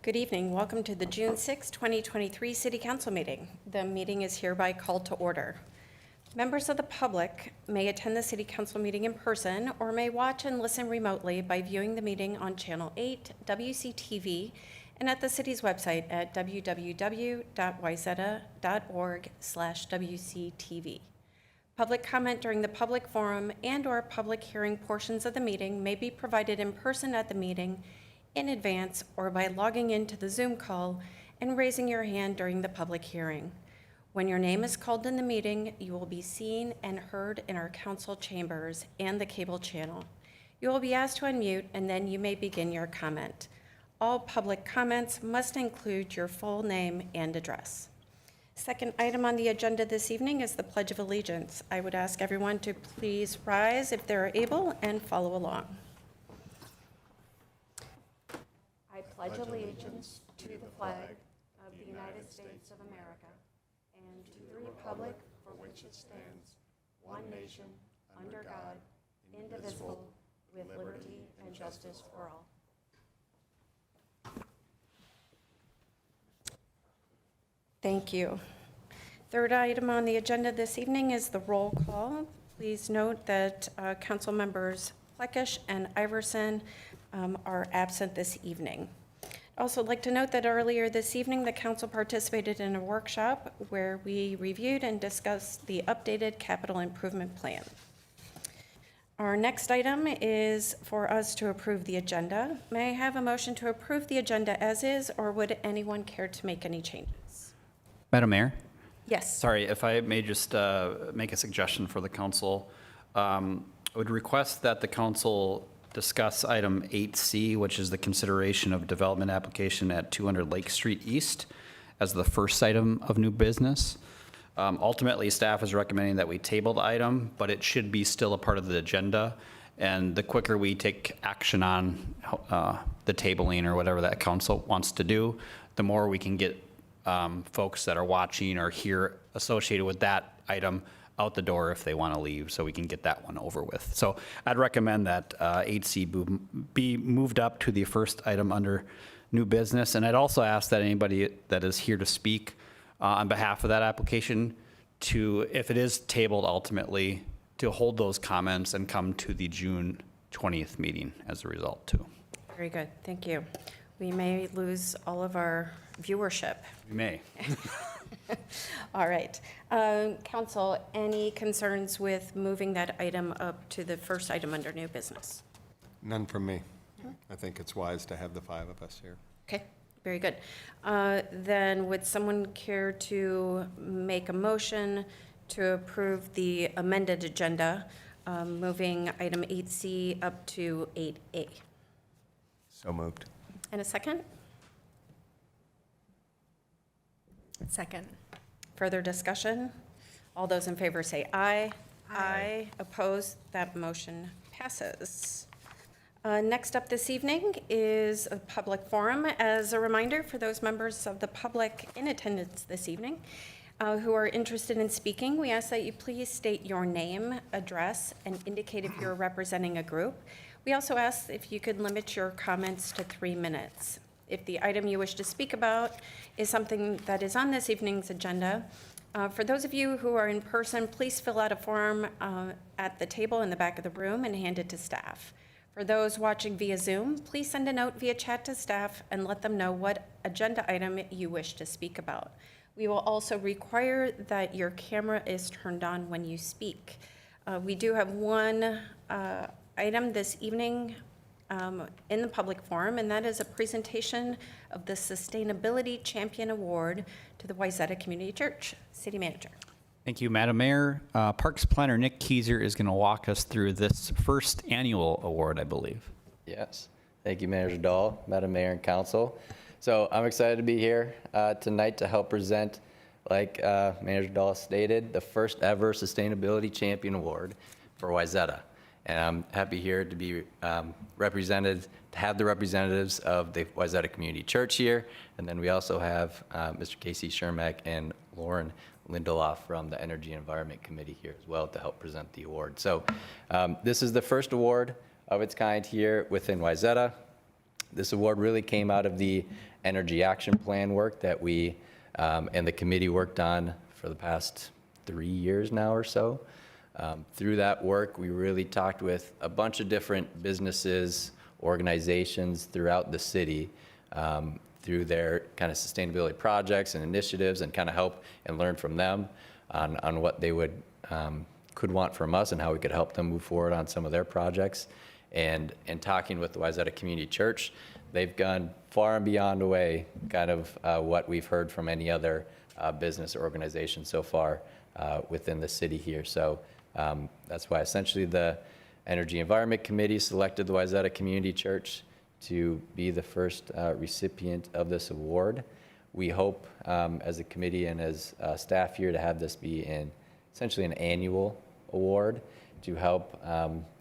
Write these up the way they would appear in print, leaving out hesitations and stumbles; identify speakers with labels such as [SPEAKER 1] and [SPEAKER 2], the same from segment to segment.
[SPEAKER 1] Good evening. Welcome to the June 6, 2023 City Council meeting. The meeting is hereby called to order. Members of the public may attend the City Council meeting in person or may watch and listen remotely by viewing the meeting on Channel 8, WCTV, and at the city's website at www.wayzata.org/WCTV. Public comment during the public forum and/or public hearing portions of the meeting may be provided in person at the meeting in advance or by logging into the Zoom call and raising your hand during the public hearing. When your name is called in the meeting, you will be seen and heard in our council chambers and the cable channel. You will be asked to unmute and then you may begin your comment. All public comments must include your full name and address. Second item on the agenda this evening is the Pledge of Allegiance. I would ask everyone to please rise if they're able and follow along. I pledge allegiance to the flag of the United States of America and to the republic for which it stands, one nation, under God, indivisible, with liberty and justice for all. Thank you. Third item on the agenda this evening is the roll call. Please note that council members Plekish and Iverson are absent this evening. I'd also like to note that earlier this evening, the council participated in a workshop where we reviewed and discussed the updated capital improvement plan. Our next item is for us to approve the agenda. May I have a motion to approve the agenda as is, or would anyone care to make any changes?
[SPEAKER 2] Madam Mayor?
[SPEAKER 1] Yes.
[SPEAKER 2] Sorry, if I may just make a suggestion for the council. I would request that the council discuss item 8C, which is the consideration of development application at 200 Lake Street East, as the first item of new business. Ultimately, staff is recommending that we table the item, but it should be still a part of the agenda. And the quicker we take action on the tabling or whatever that council wants to do, the more we can get folks that are watching or here associated with that item out the door if they want to leave, so we can get that one over with. So I'd recommend that 8C be moved up to the first item under new business. And I'd also ask that anybody that is here to speak on behalf of that application to, if it is tabled ultimately, to hold those comments and come to the June 20th meeting as a result too.
[SPEAKER 1] Very good. Thank you. We may lose all of our viewership.
[SPEAKER 2] We may.
[SPEAKER 1] All right. Council, any concerns with moving that item up to the first item under new business?
[SPEAKER 3] None from me. I think it's wise to have the five of us here.
[SPEAKER 1] Okay, very good. Then would someone care to make a motion to approve the amended agenda, moving item 8C up to 8A?
[SPEAKER 3] So moved.
[SPEAKER 1] And a second?
[SPEAKER 4] Second.
[SPEAKER 1] Further discussion? All those in favor say aye. Aye. Opposed? That motion passes. Next up this evening is a public forum. As a reminder for those members of the public in attendance this evening who are interested in speaking, we ask that you please state your name, address, and indicate if you're representing a group. We also ask if you could limit your comments to 3 minutes. If the item you wish to speak about is something that is on this evening's agenda, for those of you who are in person, please fill out a form at the table in the back of the room and hand it to staff. For those watching via Zoom, please send a note via chat to staff and let them know what agenda item you wish to speak about. We will also require that your camera is turned on when you speak. We do have one item this evening in the public forum, and that is a presentation of the Sustainability Champion Award to the Wayzata Community Church. City Manager.
[SPEAKER 2] Thank you, Madam Mayor. Parks Planner Nick Keyser is going to walk us through this first annual award, I believe.
[SPEAKER 5] Yes. Thank you, Manager Dahl, Madam Mayor, and Council. So I'm excited to be here tonight to help present, like Manager Dahl stated, the first ever Sustainability Champion Award for Wayzata. And I'm happy here to be represented, to have the representatives of the Wayzata Community Church here. And then we also have Mr. Casey Shermack and Lauren Lindelof from the Energy and Environment Committee here as well to help present the award. So this is the first award of its kind here within Wayzata. This award really came out of the Energy Action Plan work that we and the committee worked on for the past 3 years now or so. Through that work, we really talked with a bunch of different businesses, organizations throughout the city through their kind of sustainability projects and initiatives, and kind of help and learn from them on what they would could want from us and how we could help them move forward on some of their projects. And talking with the Wayzata Community Church, they've gone far and beyond away kind of what we've heard from any other business or organization so far within the city here. So that's why essentially the Energy Environment Committee selected the Wayzata Community Church to be the first recipient of this award. We hope as a committee and as staff here to have this be essentially an annual award to help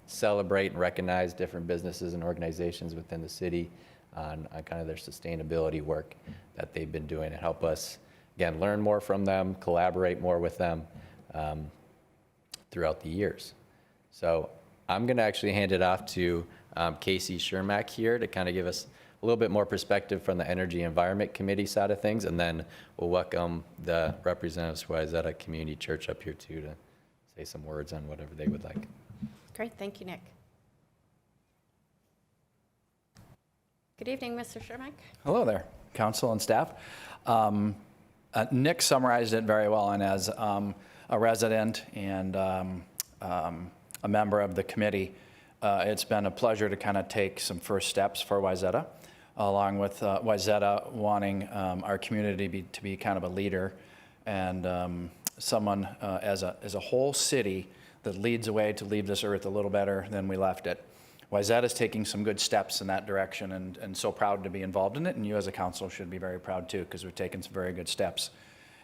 [SPEAKER 5] celebrate and recognize different businesses and organizations within the city on kind of their sustainability work that they've been doing, and help us, again, learn more from them, collaborate more with them throughout the years. So I'm going to actually hand it off to Casey Shermack here to kind of give us a little bit more perspective from the Energy Environment Committee side of things, and then we'll welcome the representatives from Wayzata Community Church up here too to say some words on whatever they would like.
[SPEAKER 1] Great, thank you, Nick. Good evening, Mr. Shermack.
[SPEAKER 6] Hello there, council and staff. Nick summarized it very well, and as a resident and a member of the committee, it's been a pleasure to kind of take some first steps for Wayzata, along with Wayzata wanting our community to be kind of a leader and someone as a whole city that leads the way to leave this earth a little better than we left it. Wayzata is taking some good steps in that direction, and so proud to be involved in it, and you as a council should be very proud too, because we've taken some very good steps.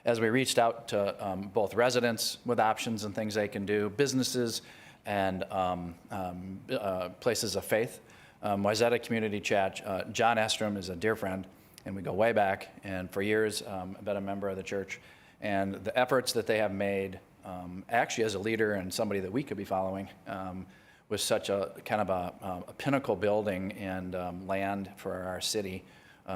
[SPEAKER 6] As we reached out to both residents with options and things they can do, businesses, and places of faith, Wayzata Community Church, John Estrom is a dear friend, and we go way back, and for years I've been a member of the church, and the efforts that they have made, actually as a leader and somebody that we could be following, was such a kind of a pinnacle building and land for our city.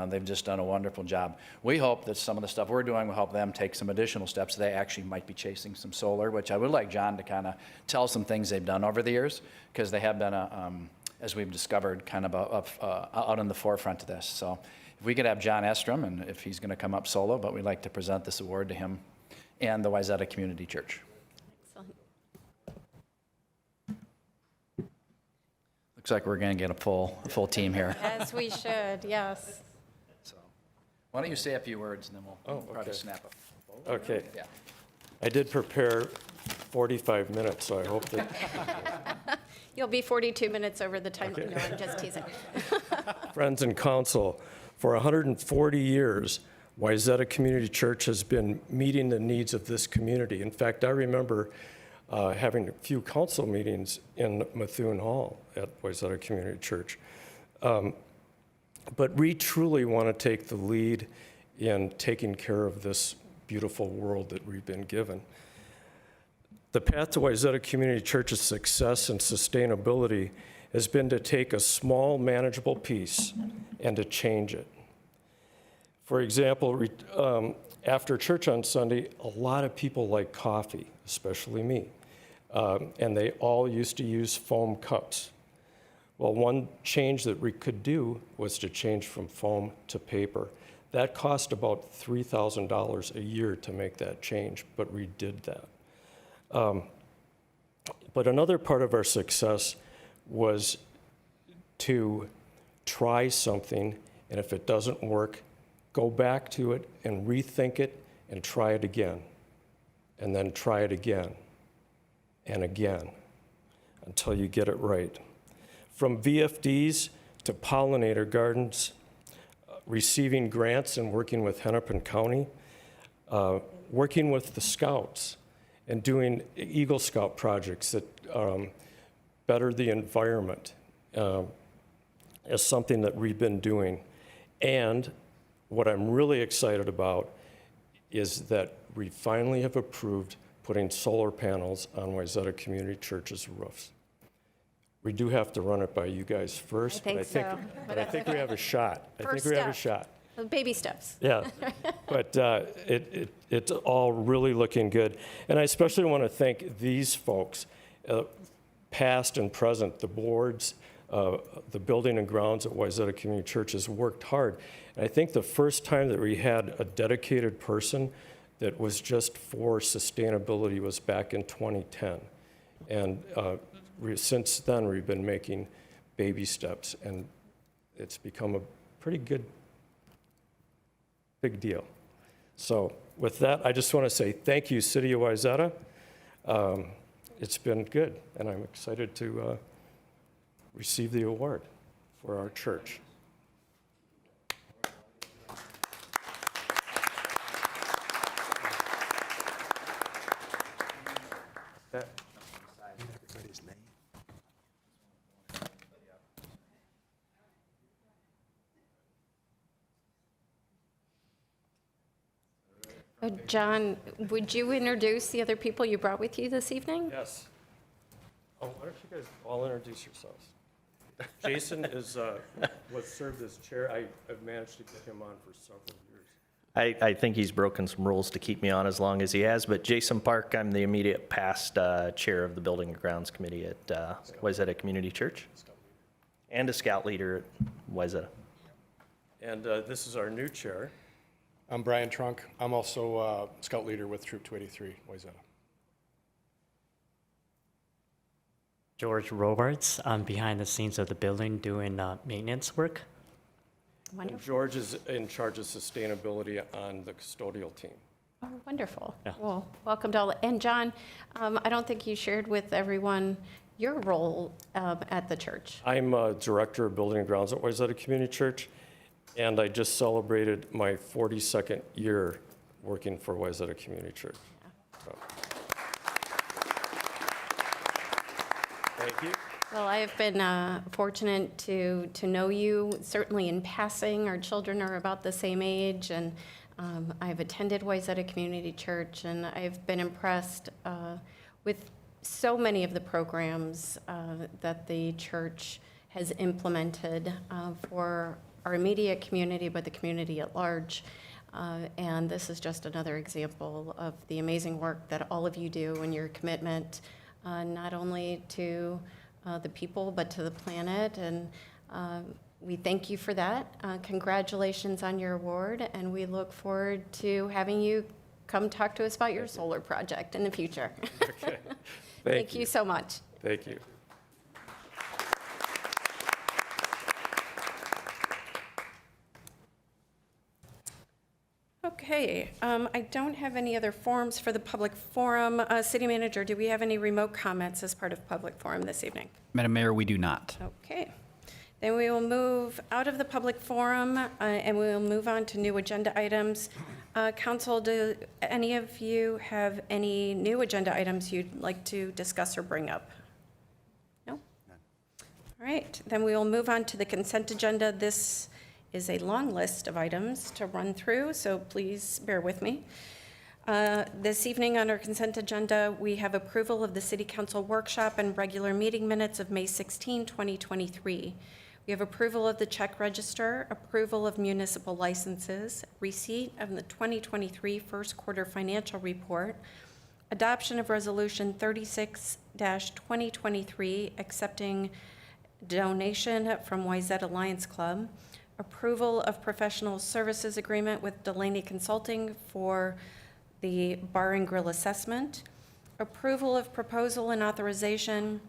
[SPEAKER 6] They've just done a wonderful job. We hope that some of the stuff we're doing will help them take some additional steps. They actually might be chasing some solar, which I would like John to kind of tell some things they've done over the years, because they have been, as we've discovered, kind of out in the forefront of this. So if we could have John Estrom, and if he's going to come up solo, but we'd like to present this award to him and the Wayzata Community Church.
[SPEAKER 1] Excellent.
[SPEAKER 6] Looks like we're going to get a full team here.
[SPEAKER 1] As we should, yes.
[SPEAKER 6] So, why don't you say a few words, and then we'll probably snap up.
[SPEAKER 7] Okay.
[SPEAKER 6] Yeah.
[SPEAKER 7] I did prepare 45 minutes, so I hope that
[SPEAKER 1] You'll be 42 minutes over the time.
[SPEAKER 7] Okay.
[SPEAKER 1] No, I'm just teasing.
[SPEAKER 7] friends and council, for 140 years, Wayzata Community Church has been meeting the needs of this community. In fact, I remember having a few council meetings in Methuen Hall at Wayzata Community Church. But we truly want to take the lead in taking care of this beautiful world that we've been given. The path to Wayzata Community Church's success and sustainability has been to take a small, manageable piece and to change it. For example, after church on Sunday, a lot of people like coffee, especially me, and they all used to use foam cups. Well, one change that we could do was to change from foam to paper. That cost about $3,000 a year to make that change, but we did that. But another part of our success was to try something, and if it doesn't work, go back to it and rethink it and try it again, and then try it again and again until you get it right. From VFDs to pollinator gardens, receiving grants and working with Hennepin County, working with the Scouts, and doing Eagle Scout projects that better the environment is something that we've been doing. And what I'm really excited about is that we finally have approved putting solar panels on Wayzata Community Church's roofs. We do have to run it by you guys first.
[SPEAKER 1] I think so.
[SPEAKER 7] But I think we have a shot. I think
[SPEAKER 1] First
[SPEAKER 7] we have a
[SPEAKER 1] step.
[SPEAKER 7] shot.
[SPEAKER 1] Baby steps.
[SPEAKER 7] Yeah, but it's all really looking good. And I especially want to thank these folks, past and present, the boards, the building and grounds at Wayzata Community Church has worked hard. And I think the first time that we had a dedicated person that was just for sustainability was back in 2010. And since then, we've been making baby steps, and it's become a pretty big deal. So with that, I just want to say thank you, City of Wayzata. It's been good, and I'm excited to receive the award for our church.
[SPEAKER 1] John, would you introduce the other people you brought with you this evening?
[SPEAKER 7] Yes. Oh, why don't you guys all introduce yourselves? Jason was served as chair. I've managed to get him on for several years.
[SPEAKER 8] I think he's broken some rules to keep me on as long as he has, but Jason Park, I'm the immediate past chair of the Building and Grounds Committee at Wayzata Community Church, and a scout leader at Wayzata.
[SPEAKER 7] And this is our new chair.
[SPEAKER 9] I'm Brian Trunk. I'm also scout leader with Troop 283, Wayzata.
[SPEAKER 10] George Roberts. I'm behind the scenes of the building doing maintenance work.
[SPEAKER 7] And
[SPEAKER 1] Wonderful.
[SPEAKER 7] George is in charge of sustainability on the custodial team.
[SPEAKER 1] Oh, wonderful.
[SPEAKER 10] Yeah.
[SPEAKER 1] Well, welcome to all. And John, I don't think you shared with everyone your role at the church.
[SPEAKER 7] I'm director of building and grounds at Wayzata Community Church, and I just celebrated my 42nd year working for Wayzata Community Church. So. Thank you.
[SPEAKER 1] Well, I have been fortunate to know you, certainly in passing. Our children are about the same age, and I've attended Wayzata Community Church, and I've been impressed with so many of the programs that the church has implemented for our immediate community, but the community at large. And this is just another example of the amazing work that all of you do and your commitment, not only to the people, but to the planet. And we thank you for that. Congratulations on your award, and we look forward to having you come talk to us about your solar project in the future.
[SPEAKER 7] Okay.
[SPEAKER 1] Thank you so much.
[SPEAKER 7] Thank you.
[SPEAKER 1] Okay, I don't have any other forums for the public forum. City Manager, do we have any remote comments as part of public forum this evening?
[SPEAKER 2] Madam Mayor, we do not.
[SPEAKER 1] Okay, then we will move out of the public forum and we will move on to new agenda items. Council, do any of you have any new agenda items you'd like to discuss or bring up? No? All right, then we will move on to the consent agenda. This is a long list of items to run through, so please bear with me. This evening on our consent agenda, we have approval of the City Council workshop and regular meeting minutes of May 16, 2023. We have approval of the check register, approval of municipal licenses, receipt of the 2023 first quarter financial report, adoption of Resolution 36-2023, accepting donation from Wayzata Lions Club, approval of professional services agreement with Delaney Consulting for the Bar and Grill assessment, approval of proposal and authorization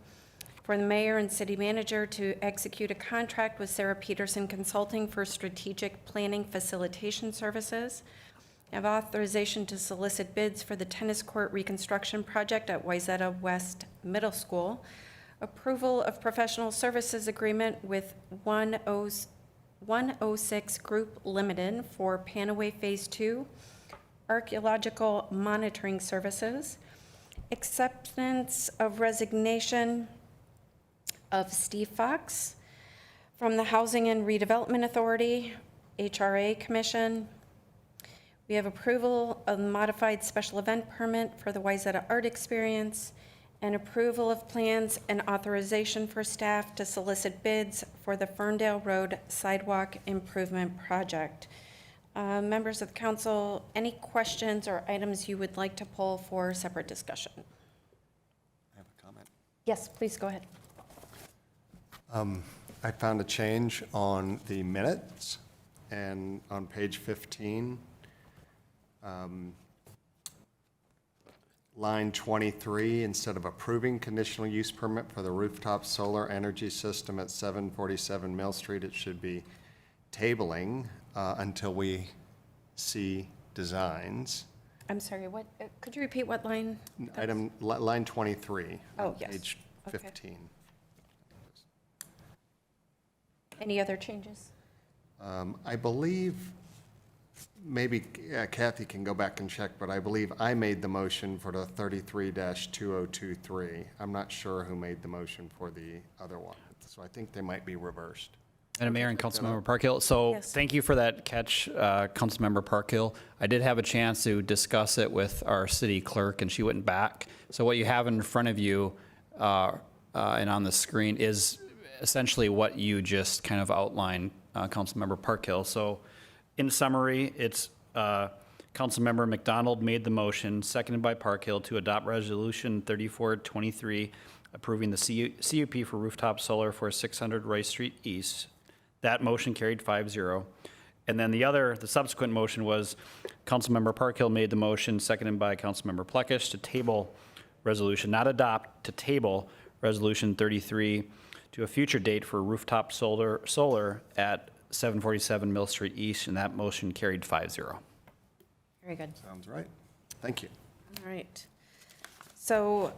[SPEAKER 1] for the mayor and city manager to execute a contract with Sarah Peterson Consulting for strategic planning facilitation services, have authorization to solicit bids for the tennis court reconstruction project at Wayzata West Middle School, approval of professional services agreement with 106 Group Limited for Panaway Phase 2, archaeological monitoring services, acceptance of resignation of Steve Fox from the Housing and Redevelopment Authority, HRA Commission. We have approval of modified special event permit for the Wayzata Art Experience, and approval of plans and authorization for staff to solicit bids for the Ferndale Road Sidewalk Improvement Project. Members of the council, any questions or items you would like to pull for separate discussion?
[SPEAKER 3] I have a comment.
[SPEAKER 1] Yes, please go ahead.
[SPEAKER 3] I found a change on the minutes, and on page 15, line 23, instead of approving conditional use permit for the rooftop solar energy system at 747 Mill Street, it should be tabling until we see designs.
[SPEAKER 1] I'm sorry, what, could you repeat what line?
[SPEAKER 3] Line 23.
[SPEAKER 1] Oh,
[SPEAKER 3] on
[SPEAKER 1] yes.
[SPEAKER 3] Page
[SPEAKER 1] Okay.
[SPEAKER 3] 15.
[SPEAKER 1] Any other changes?
[SPEAKER 3] I believe, maybe Kathy can go back and check, but I believe I made the motion for the 33-2023. I'm not sure who made the motion for the other one, so I think they might be reversed.
[SPEAKER 2] Madam Mayor and Councilmember Parkhill, so
[SPEAKER 1] Yes.
[SPEAKER 2] thank you for that catch, Councilmember Parkhill. I did have a chance to discuss it with our city clerk, and she went back. So what you have in front of you and on the screen is essentially what you just kind of outlined, Councilmember Parkhill. So in summary, it's Councilmember McDonald made the motion, seconded by Parkhill, to adopt Resolution 3423, approving the CUP for rooftop solar for 600 Rice Street East. That motion carried 5-0. And then the subsequent motion was Councilmember Parkhill made the motion, seconded by Councilmember Plekish, to table resolution, not adopt, to table Resolution 33 to a future date for rooftop solar at 747 Mill Street East, and that motion carried 5-0.
[SPEAKER 1] Very good.
[SPEAKER 3] Sounds right. Thank you.
[SPEAKER 1] All right. So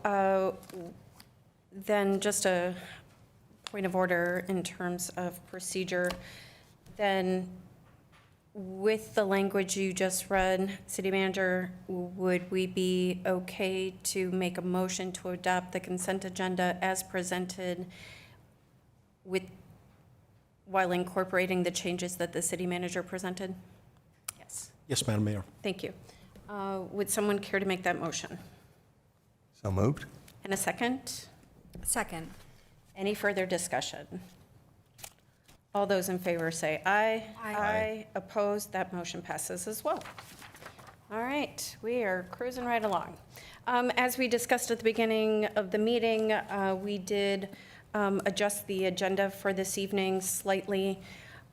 [SPEAKER 1] then just a point of order in terms of procedure, then with the language you just read, City Manager, would we be okay to make a motion to adopt the consent agenda as presented while incorporating the changes that the City Manager presented? Yes.
[SPEAKER 9] Yes, Madam Mayor.
[SPEAKER 1] Thank you. Would someone care to make that motion?
[SPEAKER 3] So moved?
[SPEAKER 1] And a second?
[SPEAKER 4] Second.
[SPEAKER 1] Any further discussion? All those in favor say aye.
[SPEAKER 4] Aye.
[SPEAKER 1] Opposed? That motion passes as well. All right, we are cruising right along. As we discussed at the beginning of the meeting, we did adjust the agenda for this evening slightly,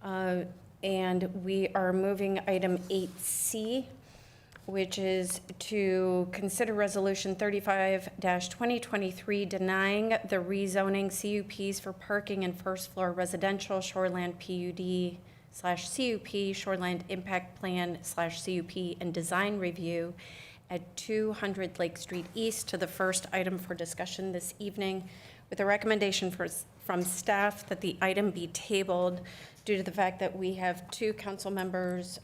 [SPEAKER 1] and we are moving item 8C, which is to consider Resolution 35-2023 denying the rezoning CUPs for parking and first-floor residential shoreland PUD/CUP, shoreland impact plan/CUP, and design review at 200 Lake Street East to the first item for discussion this evening, with a recommendation from staff that the item be tabled due to the fact that we have two council members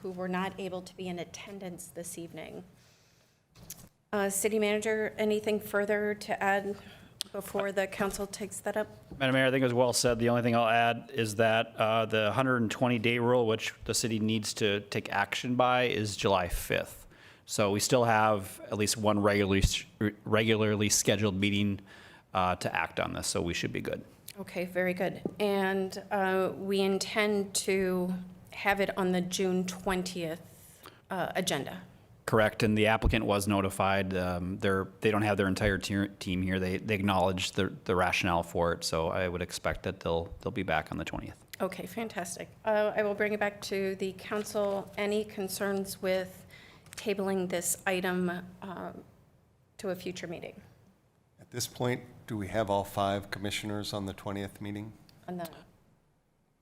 [SPEAKER 1] who were not able to be in attendance this evening. City Manager, anything further to add before the council takes that up?
[SPEAKER 2] Madam Mayor, I think it was well said. The only thing I'll add is that the 120-day rule, which the city needs to take action by, is July 5th. So we still have at least one regularly scheduled meeting to act on this, so we should be good.
[SPEAKER 1] Okay, very good. And we intend to have it on the June 20th agenda.
[SPEAKER 2] Correct, and the applicant was notified. They don't have their entire team here. They acknowledged the rationale for it, so I would expect that they'll be back on the 20th.
[SPEAKER 1] Okay, fantastic. I will bring it back to the council. Any concerns with tabling this item to a future meeting?
[SPEAKER 3] At this point, do we have all 5 commissioners on the 20th meeting
[SPEAKER 1] On the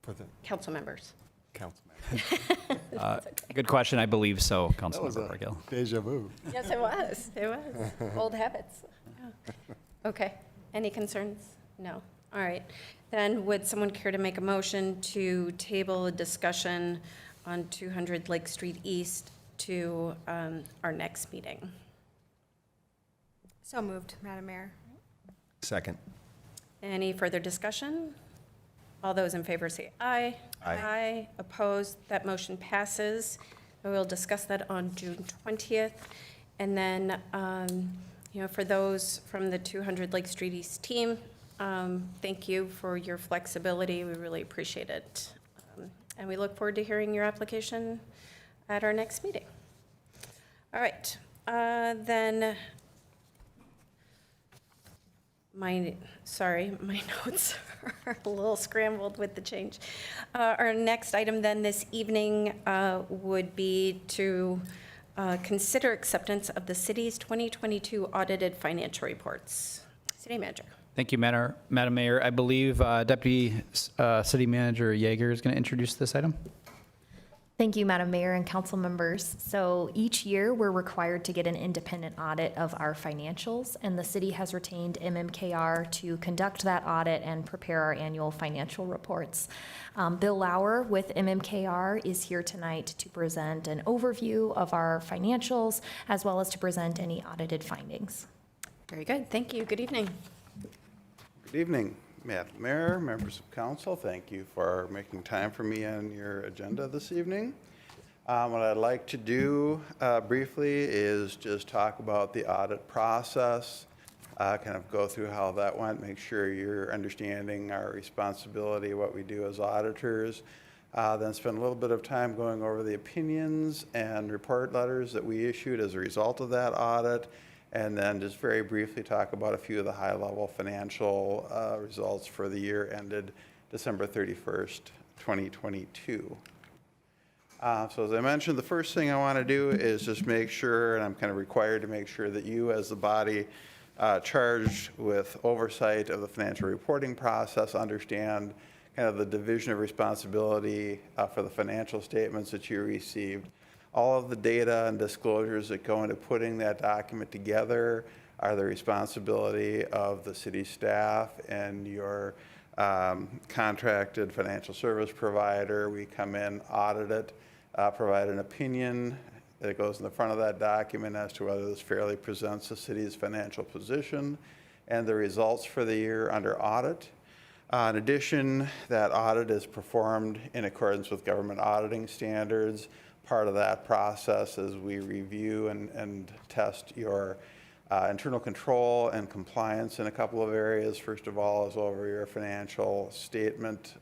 [SPEAKER 3] for the
[SPEAKER 1] council members?
[SPEAKER 3] council?
[SPEAKER 2] Good question. I believe so,
[SPEAKER 3] That was
[SPEAKER 2] Councilmember
[SPEAKER 3] a
[SPEAKER 2] Parkhill.
[SPEAKER 3] deja vu.
[SPEAKER 1] Yes, it was. It was. Old habits. Yeah. Okay. Any concerns? No. All right. Then would someone care to make a motion to table a discussion on 200 Lake Street East to our next meeting?
[SPEAKER 4] So moved, Madam Mayor.
[SPEAKER 3] Second.
[SPEAKER 1] Any further discussion? All those in favor say aye.
[SPEAKER 3] Aye.
[SPEAKER 1] Opposed? That motion passes. We will discuss that on June 20th. And then For those from the 200 Lake Street East team, thank you for your flexibility. We really appreciate it. And we look forward to hearing your application at our next meeting. All right, then my notes are a little scrambled with the change. Our next item then this evening would be to consider acceptance of the city's 2022 audited financial reports. City Manager.
[SPEAKER 2] Thank you, Madam Mayor. I believe Deputy City Manager Yeager is going to introduce this item.
[SPEAKER 11] Thank you, Madam Mayor and council members. So each year, we're required to get an independent audit of our financials, and the city has retained MMKR to conduct that audit and prepare our annual financial reports. Bill Lauer with MMKR is here tonight to present an overview of our financials, as well as to present any audited findings.
[SPEAKER 1] Very good. Thank you. Good evening.
[SPEAKER 12] Good evening, Madam Mayor, members of council. Thank you for making time for me on your agenda this evening. What I'd like to do briefly is just talk about the audit process, kind of go through how that went, make sure you're understanding our responsibility, what we do as auditors, then spend a little bit of time going over the opinions and report letters that we issued as a result of that audit, and then just very briefly talk about a few of the high-level financial results for the year ended December 31st, 2022. So as I mentioned, the first thing I want to do is just make sure, and I'm kind of required to make sure that you as the body charged with oversight of the financial reporting process understand kind of the division of responsibility for the financial statements that you received. All of the data and disclosures that go into putting that document together are the responsibility of the city staff and your contracted financial service provider. We come in, audit it, provide an opinion that goes in the front of that document as to whether this fairly presents the city's financial position and the results for the year under audit. In addition, that audit is performed in accordance with government auditing standards. Part of that process is we review and test your internal control and compliance in a couple of areas. First of all is over your financial statement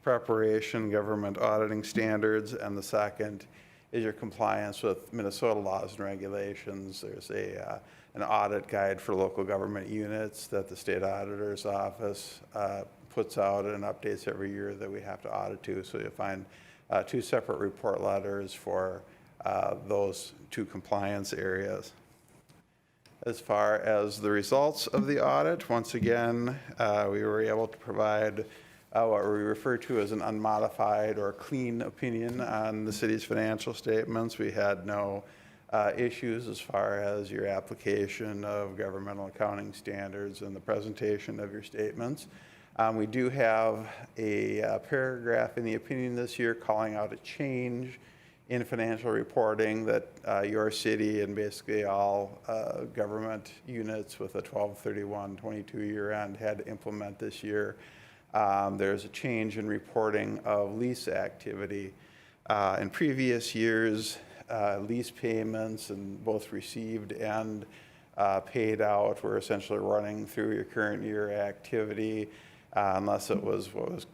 [SPEAKER 12] preparation, government auditing standards, and the second is your compliance with Minnesota laws and regulations. There's an audit guide for local government units that the state auditor's office puts out and updates every year that we have to audit to. So you'll find two separate report letters for those two compliance areas. As far as the results of the audit, once again, we were able to provide what we refer to as an unmodified or clean opinion on the city's financial statements. We had no issues as far as your application of governmental accounting standards and the presentation of your statements. We do have a paragraph in the opinion this year calling out a change in financial reporting that your city and basically all government units with a 12/31/22 year end had to implement this year. There's a change in reporting of lease activity. In previous years, lease payments and both received and paid out were essentially running through your current year activity, unless it was what was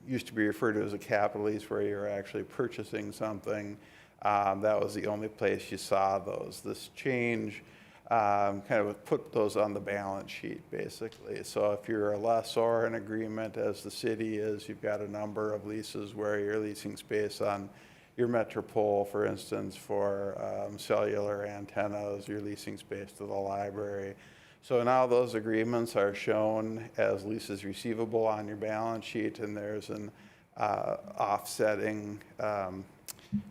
[SPEAKER 12] used to be referred to as a capital lease, where you're actually purchasing something. That was the only place you saw those. This change kind of put those on the balance sheet, basically. So if you're a lessor in agreement, as the city is, you've got a number of leases where you're leasing space on your metropole, for instance, for cellular antennas, you're leasing space to the library. So now those agreements are shown as leases receivable on your balance sheet, and there's an offsetting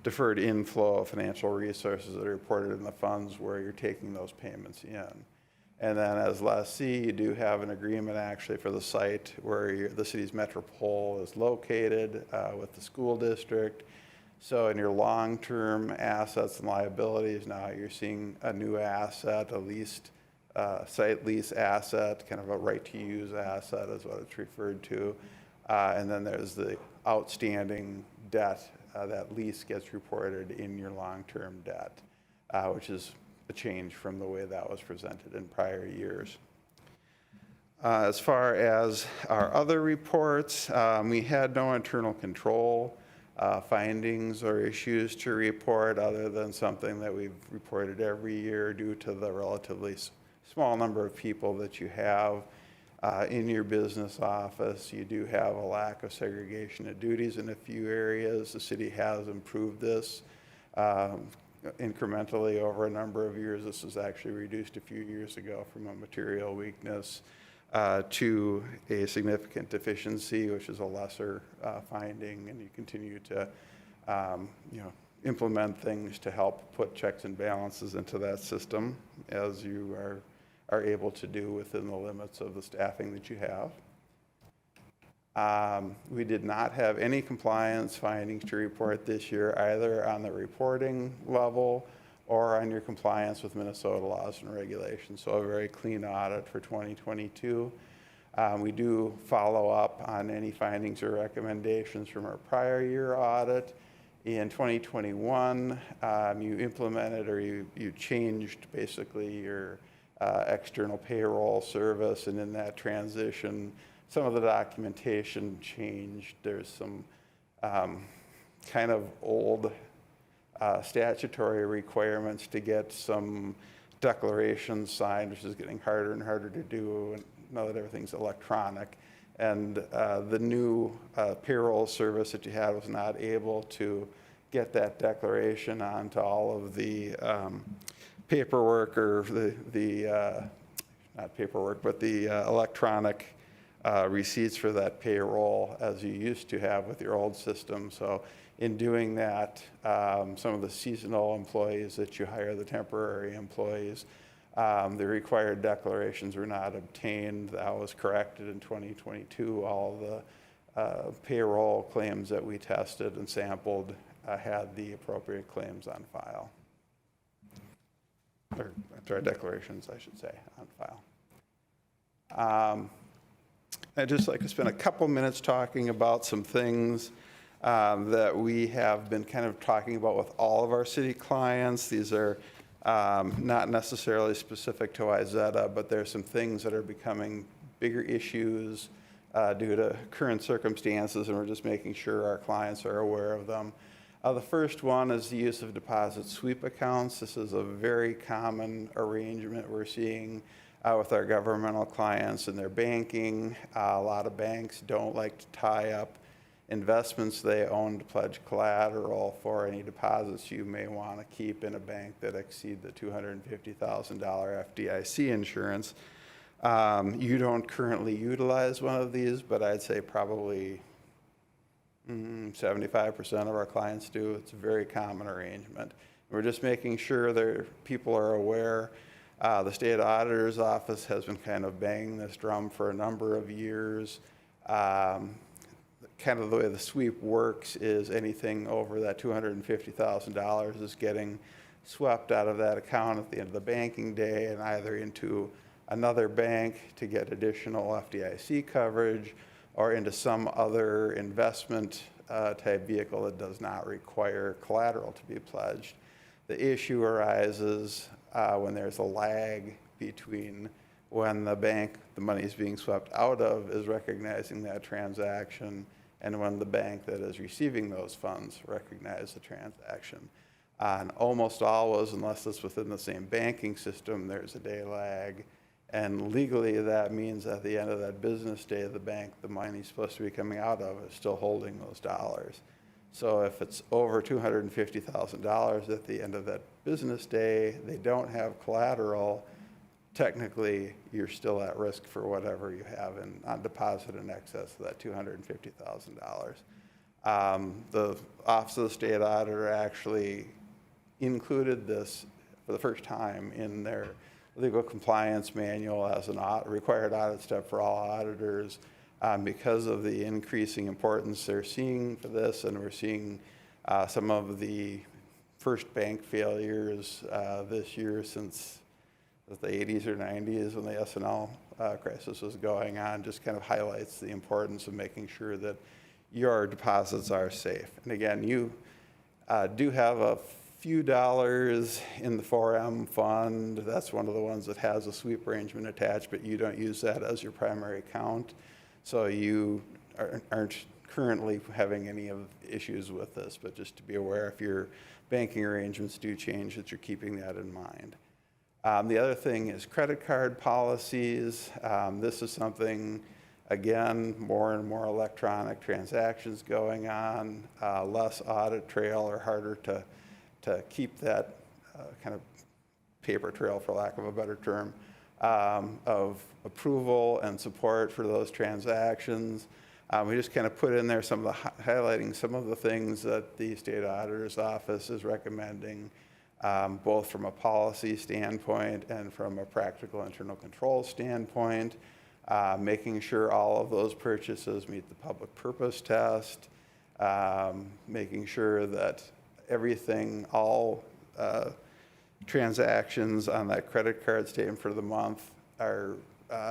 [SPEAKER 12] deferred inflow of financial resources that are reported in the funds where you're taking those payments in. And then as lessee, you do have an agreement actually for the site where the city's metropole is located with the school district. So in your long-term assets and liabilities, now you're seeing a new asset, a leased site lease asset, kind of a right-to-use asset is what it's referred to. And then there's the outstanding debt. That lease gets reported in your long-term debt, which is a change from the way that was presented in prior years. As far as our other reports, we had no internal control findings or issues to report other than something that we've reported every year due to the relatively small number of people that you have in your business office. You do have a lack of segregation of duties in a few areas. The city has improved this incrementally over a number of years. This was actually reduced a few years ago from a material weakness to a significant deficiency, which is a lesser finding, and you continue to implement things to help put checks and balances into that system as you are able to do within the limits of the staffing that you have. We did not have any compliance findings to report this year, either on the reporting level or on your compliance with Minnesota laws and regulations. So a very clean audit for 2022. We do follow up on any findings or recommendations from our prior year audit. In 2021, you implemented or you changed basically your external payroll service, and in that transition, some of the documentation changed. There's some kind of old statutory requirements to get some declarations signed, which is getting harder and harder to do now that everything's electronic. And the new payroll service that you had was not able to get that declaration onto all of the paperwork or not paperwork, but the electronic receipts for that payroll as you used to have with your old system. So in doing that, some of the seasonal employees that you hire, the temporary employees, the required declarations were not obtained. That was corrected in 2022. All the payroll claims that we tested and sampled had the appropriate claims on file. Or, I'm sorry, declarations, I should say, on file. I'd just like to spend a couple minutes talking about some things that we have been kind of talking about with all of our city clients. These are not necessarily specific to Wayzata, but there's some things that are becoming bigger issues due to current circumstances, and we're just making sure our clients are aware of them. The first one is the use of deposit sweep accounts. This is a very common arrangement we're seeing with our governmental clients and their banking. A lot of banks don't like to tie up investments they own to pledge collateral for any deposits you may want to keep in a bank that exceed the $250,000 FDIC insurance. You don't currently utilize one of these, but I'd say probably 75% of our clients do. It's a very common arrangement. We're just making sure that people are aware. The state auditor's office has been kind of banging this drum for a number of years. Kind of the way the sweep works is anything over that $250,000 is getting swept out of that account at the end of the banking day and either into another bank to get additional FDIC coverage or into some other investment type vehicle that does not require collateral to be pledged. The issue arises when there's a lag between when the bank the money is being swept out of is recognizing that transaction and when the bank that is receiving those funds recognize the transaction. And almost always, unless it's within the same banking system, there's a day lag. And legally, that means at the end of that business day, the bank the money's supposed to be coming out of is still holding those dollars. So if it's over $250,000 at the end of that business day, they don't have collateral, technically you're still at risk for whatever you have on deposit in excess of that $250,000. The Office of the State Auditor actually included this for the first time in their legal compliance manual as a required audit step for all auditors because of the increasing importance they're seeing for this, and we're seeing some of the first bank failures this year since the 80s or 90s when the S&L crisis was going on. Just kind of highlights the importance of making sure that your deposits are safe. And again, you do have a few dollars in the 4M fund. That's one of the ones that has a sweep arrangement attached, but you don't use that as your primary account. So you aren't currently having any of the issues with this, but just to be aware if your banking arrangements do change that you're keeping that in mind. The other thing is credit card policies. This is something, again, more and more electronic transactions going on, less audit trail or harder to keep that kind of paper trail, for lack of a better term, of approval and support for those transactions. We just kind of put in there some of the, highlighting some of the things that the state auditor's office is recommending, both from a policy standpoint and from a practical internal control standpoint, making sure all of those purchases meet the public purpose test, making sure that everything, all transactions on that credit card statement for the month are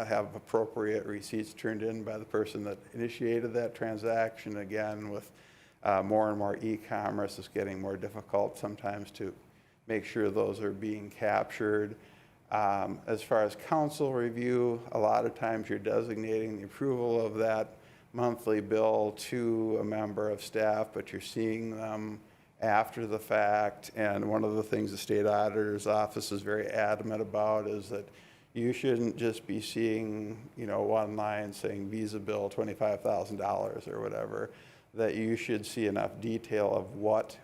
[SPEAKER 12] have appropriate receipts turned in by the person that initiated that transaction. Again, with more and more e-commerce, it's getting more difficult sometimes to make sure those are being captured. As far as council review, a lot of times you're designating the approval of that monthly bill to a member of staff, but you're seeing them after the fact. And one of the things the state auditor's office is very adamant about is that you shouldn't just be seeing, one line saying Visa bill $25,000 or whatever, that you should see enough detail of what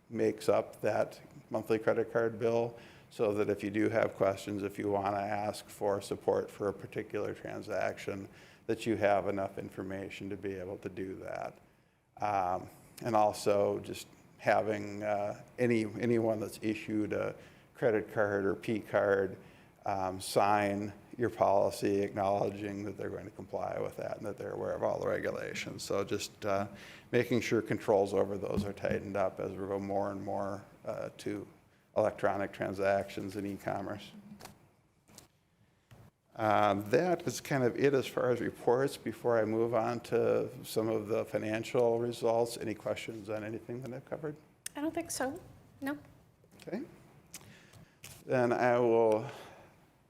[SPEAKER 12] makes up that monthly credit card bill, so that if you do have questions, if you want to ask for support for a particular transaction, that you have enough information to be able to do that. And also just having anyone that's issued a credit card or P card sign your policy acknowledging that they're going to comply with that and that they're aware of all the regulations. So just making sure controls over those are tightened up as we go more and more to electronic transactions and e-commerce. That is kind of it as far as reports. Before I move on to some of the financial results, any questions on anything that I've covered?
[SPEAKER 1] I don't think so. No.
[SPEAKER 12] Okay. Then I will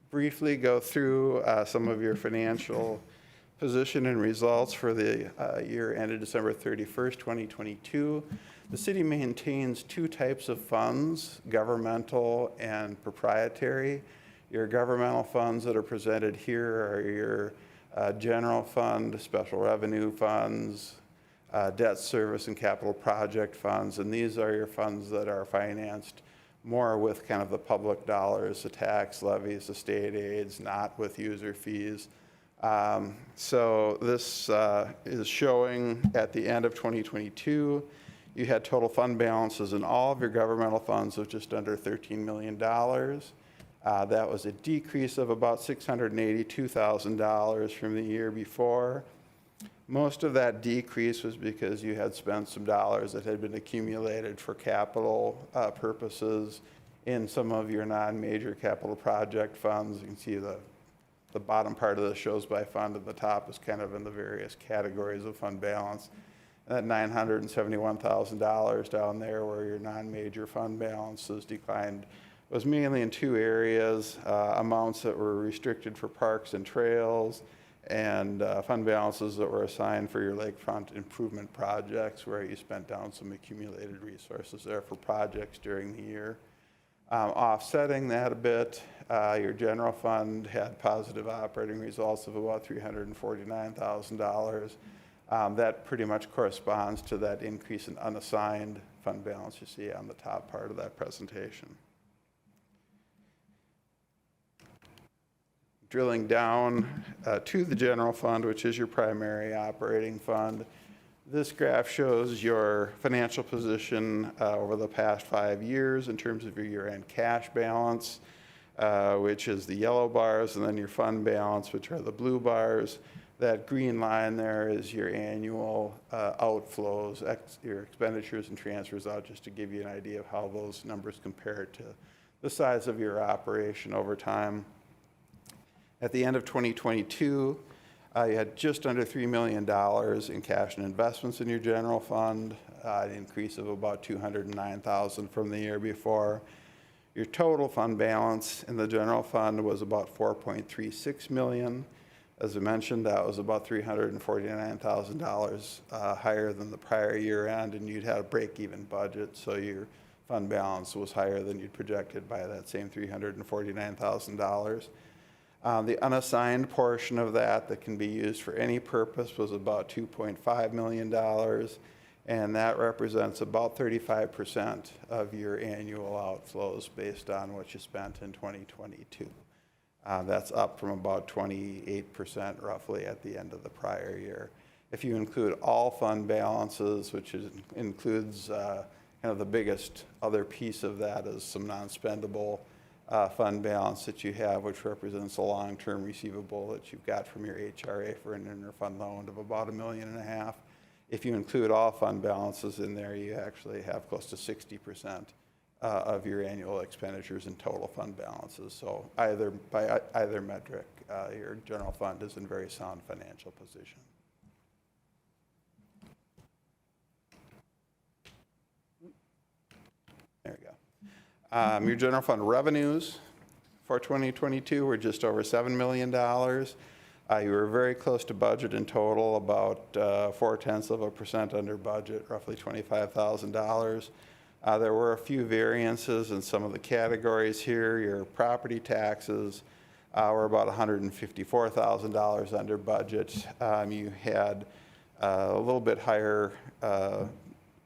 [SPEAKER 12] briefly go through some of your financial position and results for the year ended December 31st, 2022. The city maintains two types of funds, governmental and proprietary. Your governmental funds that are presented here are your general fund, special revenue funds, debt service and capital project funds, and these are your funds that are financed more with kind of the public dollars, the tax levies, the state aids, not with user fees. So this is showing at the end of 2022, you had total fund balances in all of your governmental funds of just under $13 million. That was a decrease of about $682,000 from the year before. Most of that decrease was because you had spent some dollars that had been accumulated for capital purposes in some of your non-major capital project funds. You can see the bottom part of this shows by fund, and the top is kind of in the various categories of fund balance. And that $971,000 down there where your non-major fund balances declined was mainly in two areas, amounts that were restricted for parks and trails, and fund balances that were assigned for your lakefront improvement projects, where you spent down some accumulated resources there for projects during the year. Offsetting that a bit, your general fund had positive operating results of about $349,000. That pretty much corresponds to that increase in unassigned fund balance you see on the top part of that presentation. Drilling down to the general fund, which is your primary operating fund, this graph shows your financial position over the past 5 years in terms of your year-end cash balance, which is the yellow bars, and then your fund balance, which are the blue bars. That green line there is your annual outflows, your expenditures and transfers out, just to give you an idea of how those numbers compare to the size of your operation over time. At the end of 2022, You had just under $3 million in cash and investments in your general fund, an increase of about $209,000 from the year before. Your total fund balance in the general fund was about $4.36 million. As I mentioned, that was about $349,000 higher than the prior year end, and you'd had a break-even budget, so your fund balance was higher than you'd projected by that same $349,000. The unassigned portion of that can be used for any purpose was about $2.5 million, and that represents about 35% of your annual outflows based on what you spent in 2022. That's up from about 28% roughly at the end of the prior year. If you include all fund balances, which includes kind of the biggest other piece of that is some non-spendable fund balance that you have, which represents a long-term receivable that you've got from your HRA for an interfund loan of about $1.5 million. If you include all fund balances in there, you actually have close to 60% of your annual expenditures in total fund balances. So by either metric, your general fund is in very sound financial position. There we go. Your general fund revenues for 2022 were just over $7 million. You were very close to budget in total, about 0.4% under budget, roughly $25,000. There were a few variances in some of the categories here. Your property taxes were about $154,000 under budget. You had a little bit higher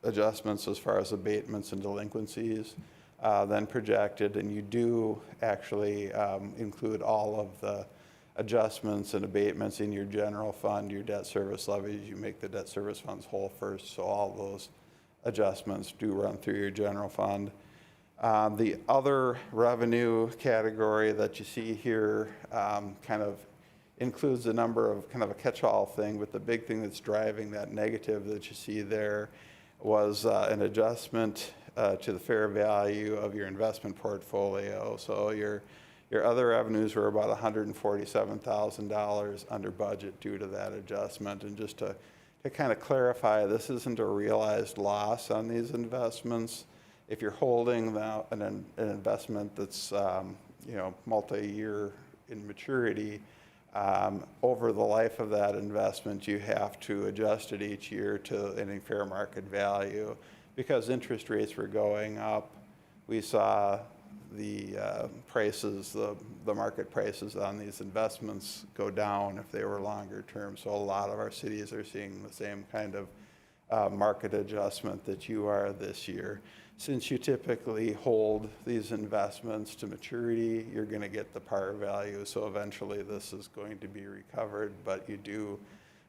[SPEAKER 12] adjustments as far as abatements and delinquencies than projected, and you do actually include all of the adjustments and abatements in your general fund, your debt service levies. You make the debt service funds whole first, so all those adjustments do run through your general fund. The other revenue category that you see here kind of includes a number of kind of a catch-all thing, but the big thing that's driving that negative that you see there was an adjustment to the fair value of your investment portfolio. So your other revenues were about $147,000 under budget due to that adjustment. And just to kind of clarify, this isn't a realized loss on these investments. If you're holding an investment that's multi-year in maturity, over the life of that investment, you have to adjust it each year to any fair market value. Because interest rates were going up, we saw the prices, the market prices on these investments go down if they were longer term. So a lot of our cities are seeing the same kind of market adjustment that you are this year. Since you typically hold these investments to maturity, you're going to get the par value. So eventually this is going to be recovered, but you do,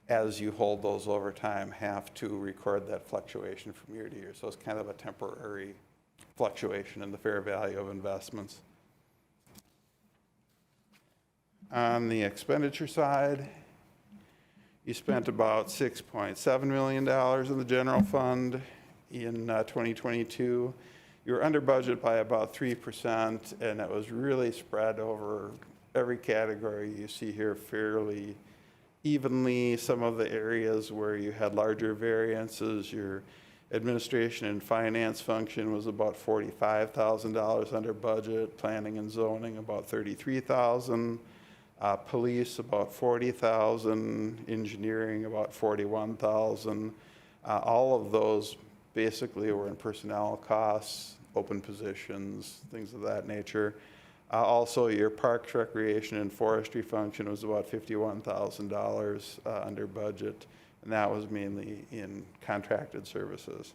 [SPEAKER 12] as you hold those over time, have to record that fluctuation from year to year. So it's kind of a temporary fluctuation in the fair value of investments. On the expenditure side, you spent about $6.7 million in the general fund in 2022. You were under budget by about 3%, and it was really spread over every category you see here fairly evenly. Some of the areas where you had larger variances, your administration and finance function was about $45,000 under budget, planning and zoning about $33,000, police about $40,000, engineering about $41,000. All of those basically were in personnel costs, open positions, things of that nature. Also, your parks, recreation, and forestry function was about $51,000 under budget, and that was mainly in contracted services.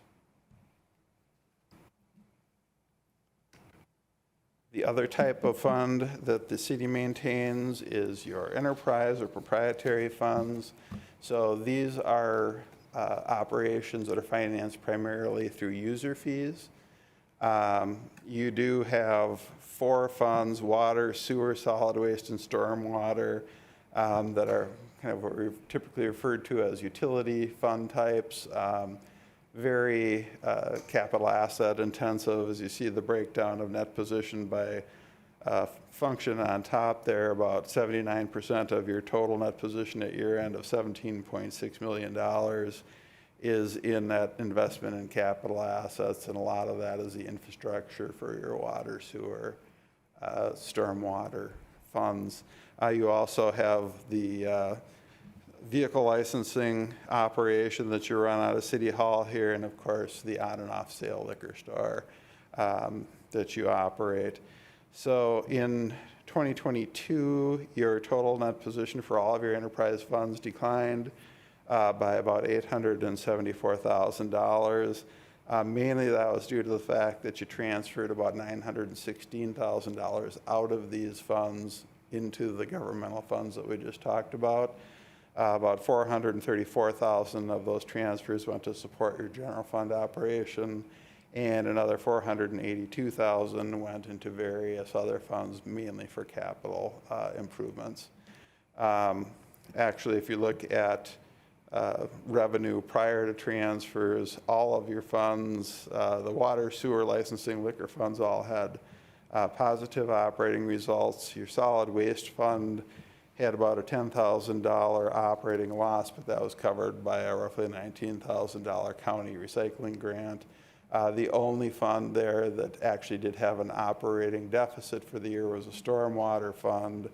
[SPEAKER 12] The other type of fund that the city maintains is your enterprise or proprietary funds. So these are operations that are financed primarily through user fees. You do have 4 funds: water, sewer, solid waste, and stormwater, that are kind of what we've typically referred to as utility fund types. Very capital asset intensive, as you see the breakdown of net position by function on top there, about 79% of your total net position at year end of $17.6 million is in that investment in capital assets, and a lot of that is the infrastructure for your water, sewer, stormwater funds. You also have the vehicle licensing operation that you run out of City Hall here, and of course the on and off sale liquor store that you operate. So in 2022, your total net position for all of your enterprise funds declined by about $874,000. Mainly that was due to the fact that you transferred about $916,000 out of these funds into the governmental funds that we just talked about. About $434,000 of those transfers went to support your general fund operation, and another $482,000 went into various other funds, mainly for capital improvements. Actually, if you look at revenue prior to transfers, all of your funds, the water, sewer, licensing, liquor funds all had positive operating results. Your solid waste fund had about a $10,000 operating loss, but that was covered by a roughly $19,000 county recycling grant. The only fund there that actually did have an operating deficit for the year was a stormwater fund,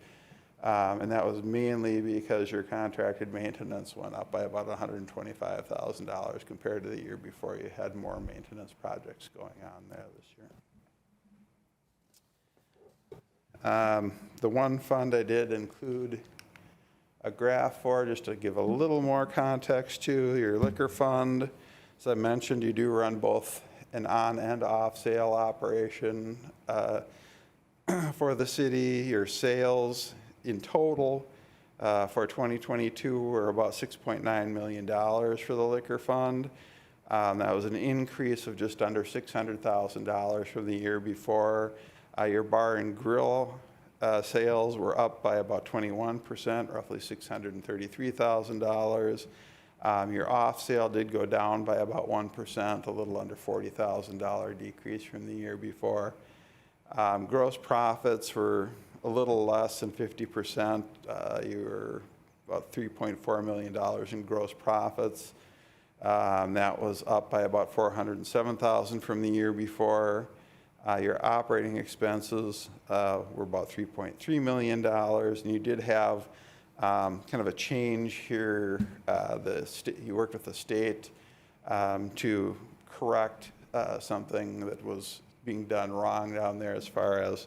[SPEAKER 12] and that was mainly because your contracted maintenance went up by about $125,000 compared to the year before. You had more maintenance projects going on there this year. The one fund I did include a graph for, just to give a little more context to, your liquor fund. As I mentioned, you do run both an on and off sale operation for the city. Your sales in total for 2022 were about $6.9 million for the liquor fund. That was an increase of just under $600,000 from the year before. Your bar and grill sales were up by about 21%, roughly $633,000. Your off sale did go down by about 1%, a little under $40,000 decrease from the year before. Gross profits were a little less than 50%. You were about $3.4 million in gross profits. That was up by about $407,000 from the year before. Your operating expenses were about $3.3 million, and you did have kind of a change here. You worked with the state to correct something that was being done wrong down there as far as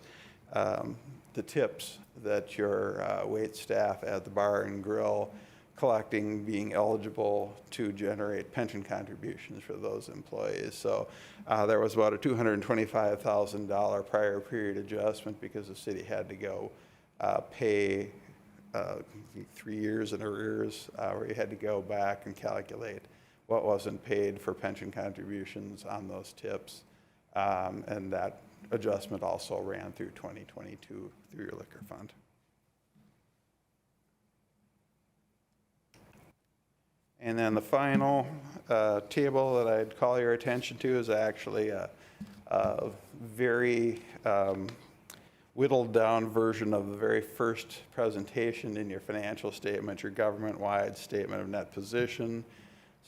[SPEAKER 12] the tips that your wait staff at the bar and grill collecting being eligible to generate pension contributions for those employees. So there was about a $225,000 prior period adjustment because the city had to go pay 3 years in arrears, where you had to go back and calculate what wasn't paid for pension contributions on those tips. And that adjustment also ran through 2022 through your liquor fund. And then the final table that I'd call your attention to is actually a very whittled down version of the very first presentation in your financial statement, your government-wide statement of net position.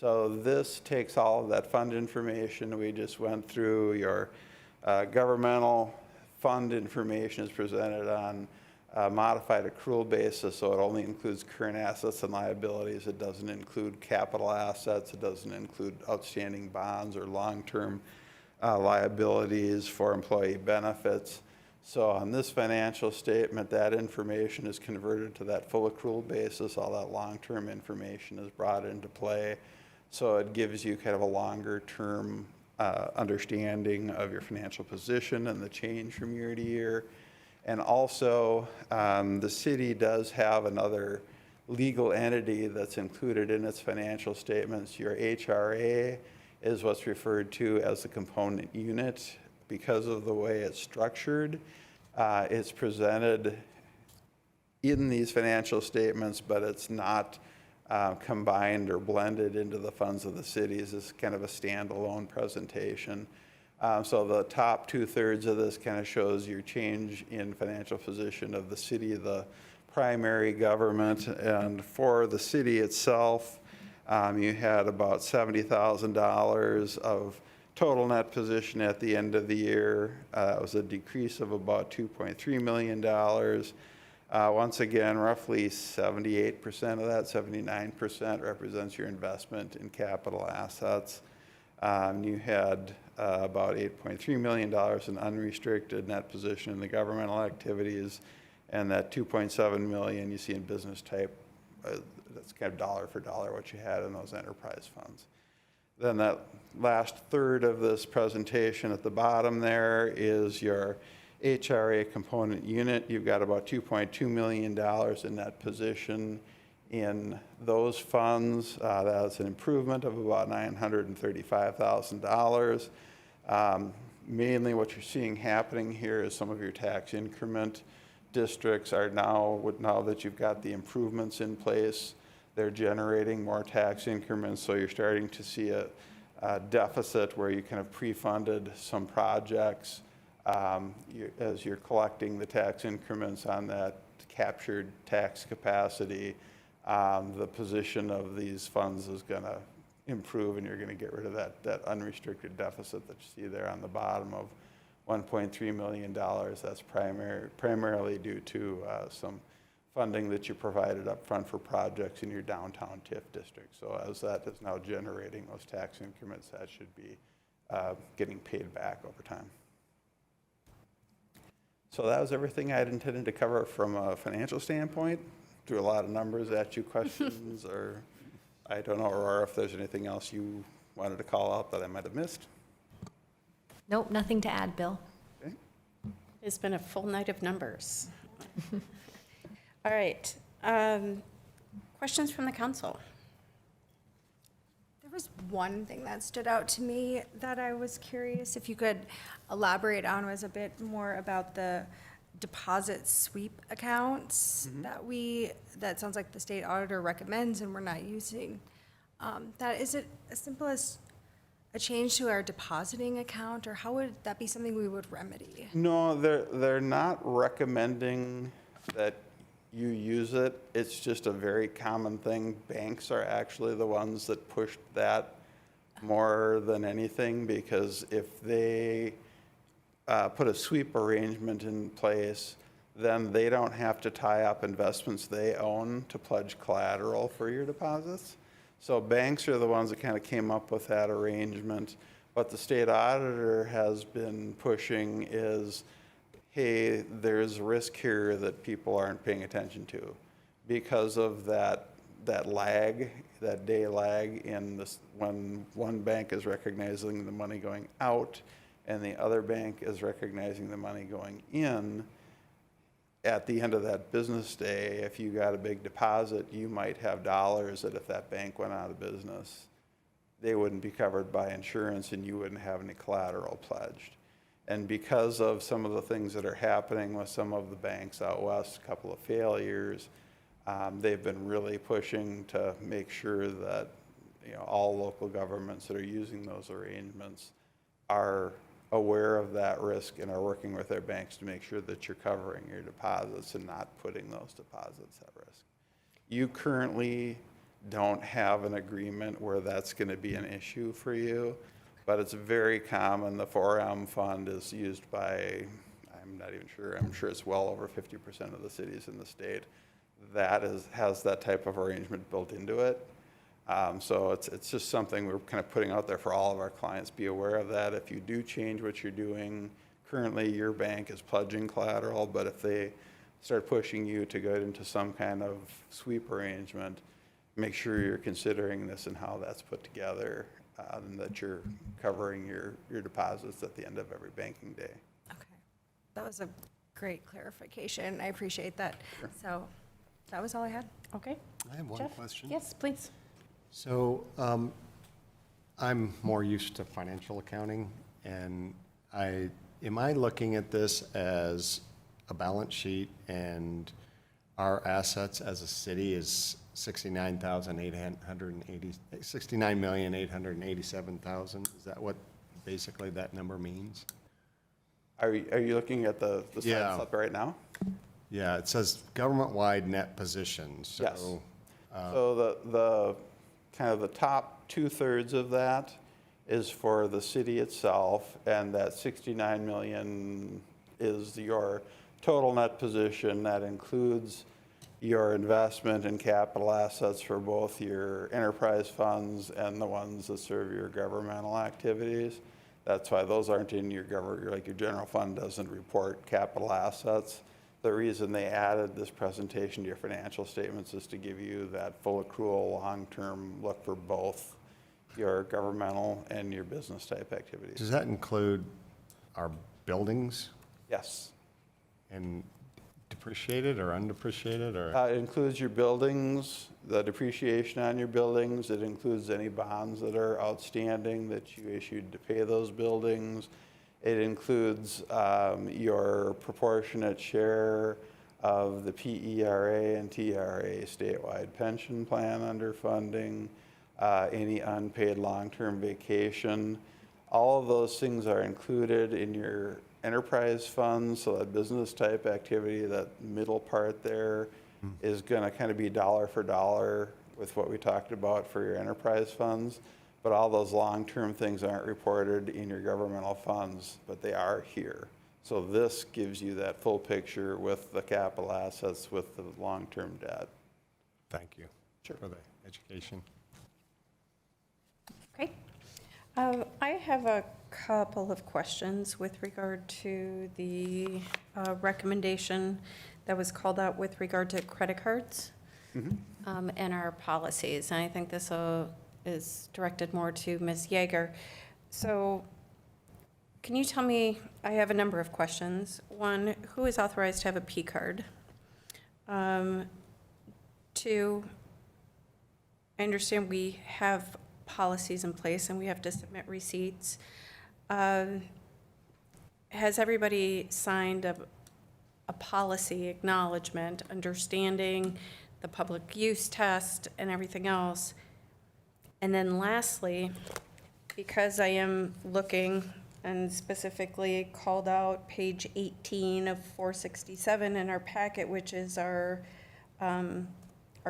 [SPEAKER 12] So this takes all of that fund information we just went through. Your governmental fund information is presented on a modified accrual basis, so it only includes current assets and liabilities. It doesn't include capital assets. It doesn't include outstanding bonds or long-term liabilities for employee benefits. So on this financial statement, that information is converted to that full accrual basis. All that long-term information is brought into play. So it gives you kind of a longer-term understanding of your financial position and the change from year to year. And also, the city does have another legal entity that's included in its financial statements. Your HRA is what's referred to as the component unit. Because of the way it's structured, it's presented in these financial statements, but it's not combined or blended into the funds of the cities. It's kind of a standalone presentation. So the top 2/3 of this kind of shows your change in financial position of the city, the primary government. And for the city itself, you had about $70,000 of total net position at the end of the year. It was a decrease of about $2.3 million. Once again, roughly 78% of that, 79% represents your investment in capital assets. You had about $8.3 million in unrestricted net position in the governmental activities, and that $2.7 million you see in business type. That's kind of dollar for dollar what you had in those enterprise funds. Then that last third of this presentation at the bottom there is your HRA component unit. You've got about $2.2 million in net position in those funds. That's an improvement of about $935,000. Mainly what you're seeing happening here is some of your tax increment districts are now that you've got the improvements in place, they're generating more tax increments. So you're starting to see a deficit where you kind of pre-funded some projects as you're collecting the tax increments on that captured tax capacity. The position of these funds is going to improve, and you're going to get rid of that unrestricted deficit that you see there on the bottom of $1.3 million. That's primarily due to some funding that you provided up front for projects in your downtown TIF district. So as that is now generating those tax increments, that should be getting paid back over time. So that was everything I had intended to cover from a financial standpoint. Threw a lot of numbers at you, questions, or I don't know, or if there's anything else you wanted to call out that I might have missed.
[SPEAKER 11] Nope, nothing to add, Bill.
[SPEAKER 12] Okay.
[SPEAKER 1] It's been a full night of numbers. All right. Questions from the council?
[SPEAKER 4] There was one thing that stood out to me that I was curious if you could elaborate on, was a bit more about the deposit sweep accounts that sounds like the state auditor recommends and we're not using. Is it as simple as a change to our depositing account, or how would that be something we would remedy?
[SPEAKER 12] No, they're not recommending that you use it. It's just a very common thing. Banks are actually the ones that pushed that more than anything, because if they put a sweep arrangement in place, then they don't have to tie up investments they own to pledge collateral for your deposits. So banks are the ones that kind of came up with that arrangement. What the state auditor has been pushing is, hey, there's risk here that people aren't paying attention to because of that lag, that day lag in this, when one bank is recognizing the money going out and the other bank is recognizing the money going in. At the end of that business day, if you got a big deposit, you might have dollars that if that bank went out of business, they wouldn't be covered by insurance and you wouldn't have any collateral pledged. And because of some of the things that are happening with some of the banks out west, a couple of failures, they've been really pushing to make sure that all local governments that are using those arrangements are aware of that risk and are working with their banks to make sure that you're covering your deposits and not putting those deposits at risk. You currently don't have an agreement where that's going to be an issue for you, but it's very common. The 4M fund is used by, I'm not even sure, I'm sure it's well over 50% of the cities in the state that has that type of arrangement built into it. So it's just something we're kind of putting out there for all of our clients. Be aware of that. If you do change what you're doing, currently your bank is pledging collateral, but if they start pushing you to go into some kind of sweep arrangement, make sure you're considering this and how that's put together, and that you're covering your deposits at the end of every banking day.
[SPEAKER 4] Okay, that was a great clarification. I appreciate that.
[SPEAKER 12] Sure.
[SPEAKER 4] So that was all I had.
[SPEAKER 1] Okay.
[SPEAKER 3] I have one
[SPEAKER 1] Jeff?
[SPEAKER 3] question.
[SPEAKER 1] Yes, please.
[SPEAKER 3] So I'm more used to financial accounting, and am I looking at this as a balance sheet and our assets as a city is $69,887,000? Is that what basically that number means?
[SPEAKER 12] Are you looking at the slide
[SPEAKER 3] Yeah.
[SPEAKER 12] that's up right now?
[SPEAKER 3] Yeah, it says government-wide net positions,
[SPEAKER 12] Yes.
[SPEAKER 3] so.
[SPEAKER 12] So the kind of the top 2/3 of that is for the city itself, and that 69 million is your total net position. That includes your investment in capital assets for both your enterprise funds and the ones that serve your governmental activities. That's why those aren't in your like your general fund doesn't report capital assets. The reason they added this presentation to your financial statements is to give you that full accrual, long-term look for both your governmental and your business type activities.
[SPEAKER 3] Does that include our buildings
[SPEAKER 12] Yes.
[SPEAKER 3] and depreciated or undepreciated or?
[SPEAKER 12] It includes your buildings, the depreciation on your buildings. It includes any bonds that are outstanding that you issued to pay those buildings. It includes your proportionate share of the PERA and TRA statewide pension plan underfunding, any unpaid long-term vacation. All of those things are included in your enterprise funds, so that business type activity, that middle part there is going to kind of be dollar for dollar with what we talked about for your enterprise funds. But all those long-term things aren't reported in your governmental funds, but they are here. So this gives you that full picture with the capital assets, with the long-term debt.
[SPEAKER 3] Thank you. Sure. For the education.
[SPEAKER 1] Okay. I have a couple of questions with regard to the recommendation that was called out with regard to credit cards and our policies. And I think this is directed more to Ms. Yeager. So can you tell me, I have a number of questions. One, who is authorized to have a P card? Two, I understand we have policies in place and we have to submit receipts. Has everybody signed a policy acknowledgement, understanding the public use test and everything else? And then lastly, because I am looking and specifically called out page 18 of 467 in our packet, which is our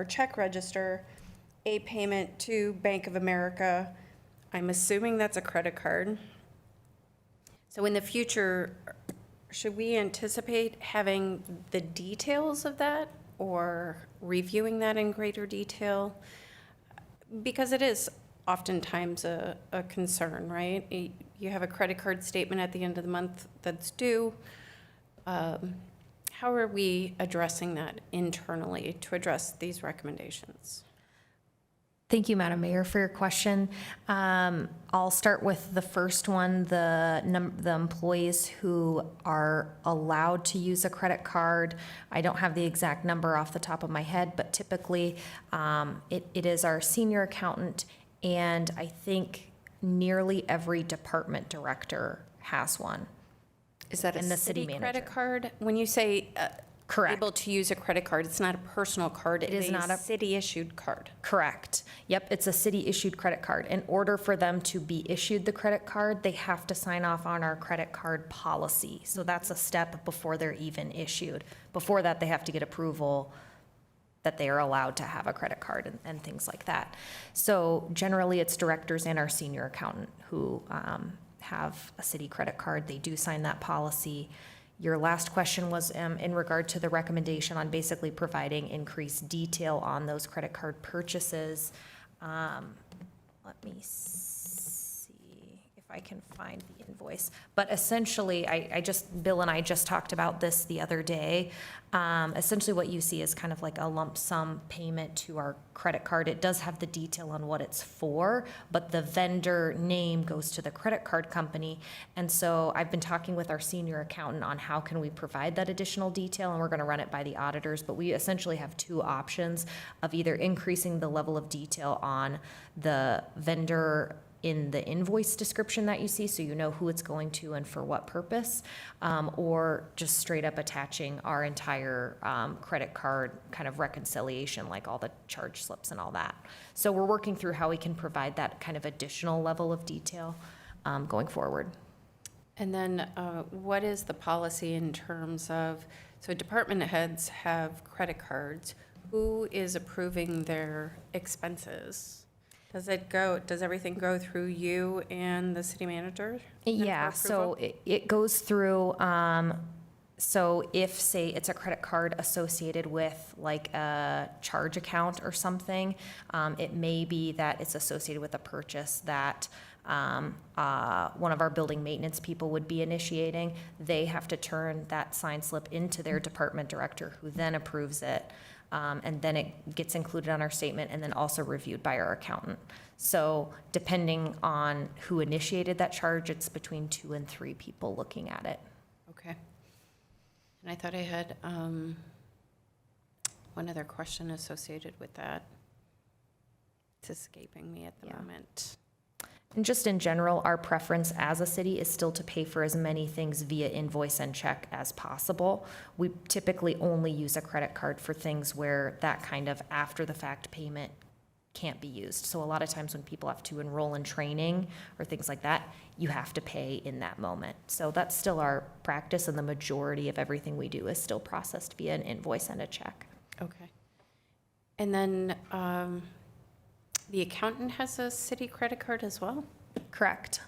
[SPEAKER 1] check register, a payment to Bank of America. I'm assuming that's a credit card. So in the future, should we anticipate having the details of that or reviewing that in greater detail? Because it is oftentimes a concern, right? You have a credit card statement at the end of the month that's due. How are we addressing that internally to address these recommendations?
[SPEAKER 11] Thank you, Madam Mayor, for your question. I'll start with the first one, the employees who are allowed to use a credit card. I don't have the exact number off the top of my head, but typically it is our senior accountant, and I think nearly every department director has one.
[SPEAKER 1] Is that
[SPEAKER 11] And
[SPEAKER 1] a
[SPEAKER 11] the city
[SPEAKER 1] city credit
[SPEAKER 11] manager.
[SPEAKER 1] card? When you say
[SPEAKER 11] Correct.
[SPEAKER 1] able to use a credit card, it's not a personal card.
[SPEAKER 11] It is not a
[SPEAKER 1] city-issued card.
[SPEAKER 11] Correct. Yep, it's a city-issued credit card. In order for them to be issued the credit card, they have to sign off on our credit card policy. So that's a step before they're even issued. Before that, they have to get approval that they are allowed to have a credit card and things like that. So generally, it's directors and our senior accountant who have a city credit card. They do sign that policy. Your last question was in regard to the recommendation on basically providing increased detail on those credit card purchases. Let me see if I can find the invoice. But essentially, Bill and I just talked about this the other day. Essentially what you see is kind of like a lump sum payment to our credit card. It does have the detail on what it's for, but the vendor name goes to the credit card company. And so I've been talking with our senior accountant on how can we provide that additional detail, and we're gonna run it by the auditors, but we essentially have two options of either increasing the level of detail on the vendor in the invoice description that you see, so you know who it's going to and for what purpose, or just straight up attaching our entire credit card kind of reconciliation, like all the charge slips and all that. So we're working through how we can provide that kind of additional level of detail. going forward.
[SPEAKER 1] And then what is the policy in terms of, so department heads have credit cards. Who is approving their expenses? Does everything go through you and the city manager? then for
[SPEAKER 11] Yeah, so
[SPEAKER 1] approval?
[SPEAKER 11] it goes through, so if, say, it's a credit card associated with like a charge account or something, it may be that it's associated with a purchase that one of our building maintenance people would be initiating. They have to turn that sign slip into their department director, who then approves it. And then it gets included on our statement and then also reviewed by our accountant. So depending on who initiated that charge, it's between 2 and 3 people looking at it.
[SPEAKER 1] Okay. And I thought I had one other question associated with that. It's escaping me at the moment.
[SPEAKER 11] And just in general, our preference as a city is still to pay for as many things via invoice and check as possible. We typically only use a credit card for things where that kind of after-the-fact payment can't be used. So a lot of times when people have to enroll in training or things like that, you have to pay in that moment. So that's still our practice, and the majority of everything we do is still processed via an invoice and a check.
[SPEAKER 1] Okay. And then the accountant has a city credit card as well?
[SPEAKER 11] Correct.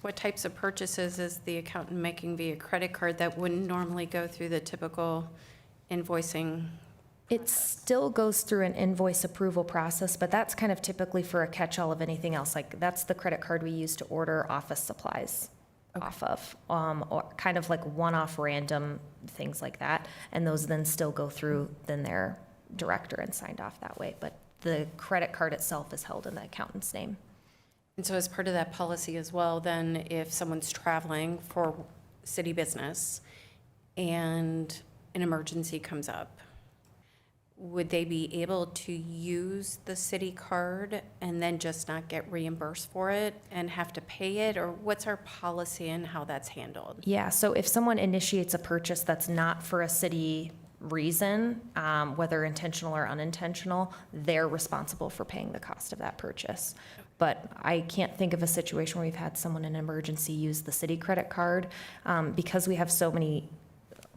[SPEAKER 1] What types of purchases is the accountant making via credit card that wouldn't normally go through the typical invoicing?
[SPEAKER 11] It still goes through an invoice approval process, but that's kind of typically for a catch-all of anything else. Like, that's the credit card we use to order office supplies off of, or kind of like one-off random things like that. And those then still go through then their director and signed off that way. But the credit card itself is held in the accountant's name.
[SPEAKER 1] And so as part of that policy as well, then if someone's traveling for city business and an emergency comes up, would they be able to use the city card and then just not get reimbursed for it and have to pay it? Or what's our policy and how that's handled?
[SPEAKER 11] Yeah, so if someone initiates a purchase that's not for a city reason, whether intentional or unintentional, they're responsible for paying the cost of that purchase. But I can't think of a situation where we've had someone in an emergency use the city credit card. Because we have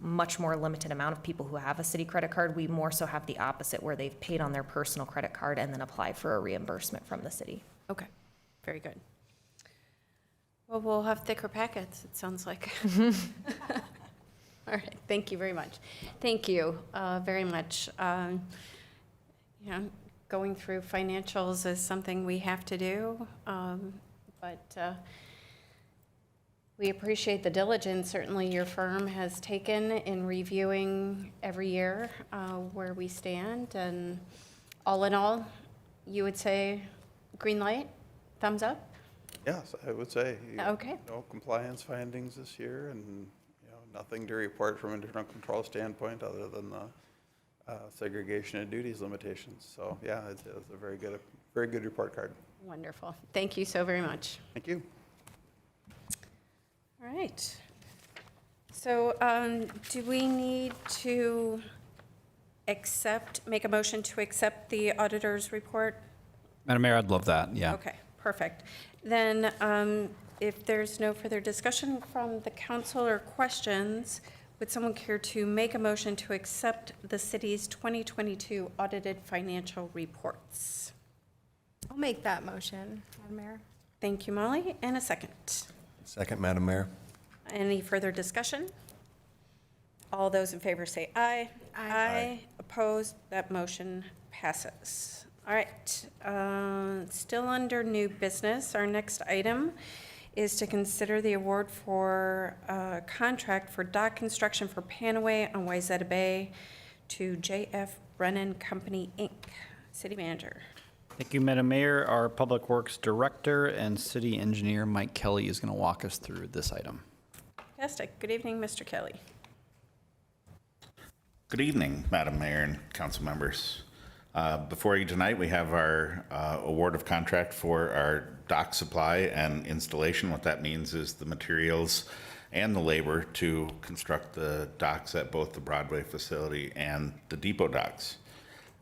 [SPEAKER 11] much more limited amount of people who have a city credit card, we more so have the opposite, where they've paid on their personal credit card and then apply for a reimbursement from the city.
[SPEAKER 1] Okay, very good. Well, we'll have thicker packets, it sounds like. All right, thank you very much. Thank you very much. Going through financials is something we have to do, but we appreciate the diligence certainly your firm has taken in reviewing every year where we stand. And all in all, you would say green light, thumbs up?
[SPEAKER 12] Yes, I would say.
[SPEAKER 1] Okay.
[SPEAKER 12] No compliance findings this year, and nothing to report from a internal control standpoint other than the segregation of duties limitations. So yeah, it's a very good report card.
[SPEAKER 1] Wonderful. Thank you so very much.
[SPEAKER 12] Thank you.
[SPEAKER 1] All right. So do we need to make a motion to accept the auditor's report?
[SPEAKER 2] Madam Mayor, I'd love that, yeah.
[SPEAKER 1] Okay, perfect. Then if there's no further discussion from the council or questions, would someone care to make a motion to accept the city's 2022 audited financial reports?
[SPEAKER 4] I'll make that motion, Madam Mayor.
[SPEAKER 1] Thank you, Molly. And a second.
[SPEAKER 3] Second, Madam Mayor.
[SPEAKER 1] Any further discussion? All those in favor say aye.
[SPEAKER 4] Aye.
[SPEAKER 1] Opposed? That motion passes. All right. Still under new business, our next item is to consider the award for a contract for dock construction for Panaway on Wayzata Bay to J.F. Brennan Company, Inc. City Manager.
[SPEAKER 2] Thank you, Madam Mayor. Our Public Works Director and City Engineer Mike Kelly is going to walk us through this item.
[SPEAKER 1] Fantastic. Good evening, Mr. Kelly.
[SPEAKER 13] Good evening, Madam Mayor and council members. Before you tonight, we have our award of contract for our dock supply and installation. What that means is the materials and the labor to construct the docks at both the Broadway facility and the depot docks.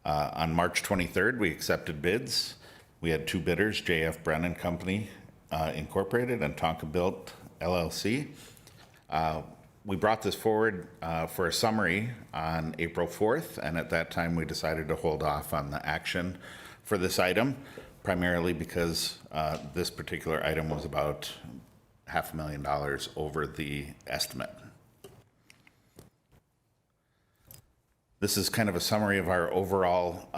[SPEAKER 13] On March 23rd, we accepted bids. We had 2 bidders, J.F. Brennan Company Incorporated and Tonka Built LLC. We brought this forward for a summary on April 4th, and at that time we decided to hold off on the action for this item, primarily because this particular item was about $500,000 over the estimate. This is kind of a summary of our overall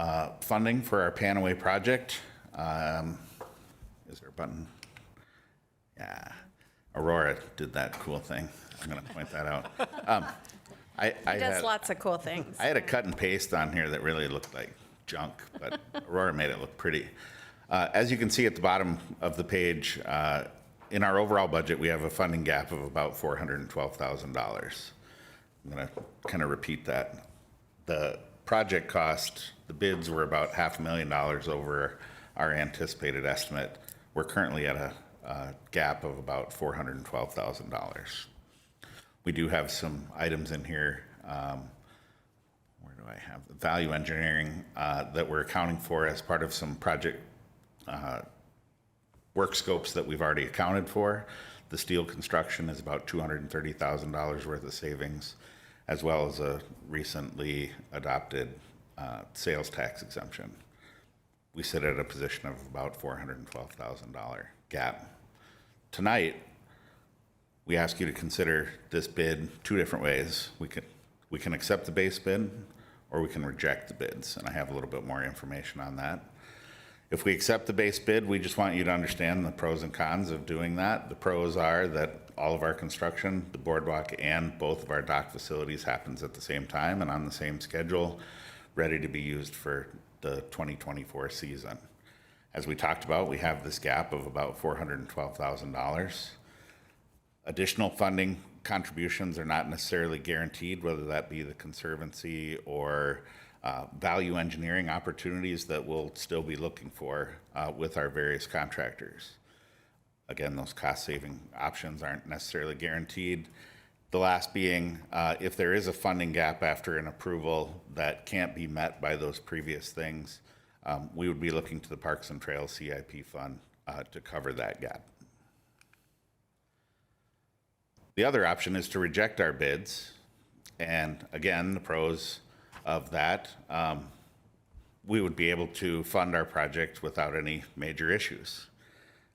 [SPEAKER 13] funding for our Panaway project. Is there a button? Yeah, Aurora did that cool thing. I'm going to point that out.
[SPEAKER 1] He does lots of cool things.
[SPEAKER 13] I had a cut and paste on here that really looked like junk, but Aurora made it look pretty. As you can see at the bottom of the page, in our overall budget, we have a funding gap of about $412,000. I'm going to kind of repeat that. The project cost, the bids were about $500,000 over our anticipated estimate. We're currently at a gap of about $412,000. We do have some items in here, where do I have, value engineering that we're accounting for as part of some project work scopes that we've already accounted for. The steel construction is about $230,000 worth of savings, as well as a recently adopted sales tax exemption. We sit at a position of about $412,000 gap. Tonight, we ask you to consider this bid two different ways. We can accept the base bid, or we can reject the bids, and I have a little bit more information on that. If we accept the base bid, we just want you to understand the pros and cons of doing that. The pros are that all of our construction, the boardwalk and both of our dock facilities happens at the same time and on the same schedule, ready to be used for the 2024 season. As we talked about, we have this gap of about $412,000. Additional funding contributions are not necessarily guaranteed, whether that be the Conservancy or value engineering opportunities that we'll still be looking for with our various contractors. Again, those cost-saving options aren't necessarily guaranteed. The last being, if there is a funding gap after an approval that can't be met by those previous things, we would be looking to the Parks and Trails CIP fund to cover that gap. The other option is to reject our bids. And again, the pros of that, we would be able to fund our project without any major issues.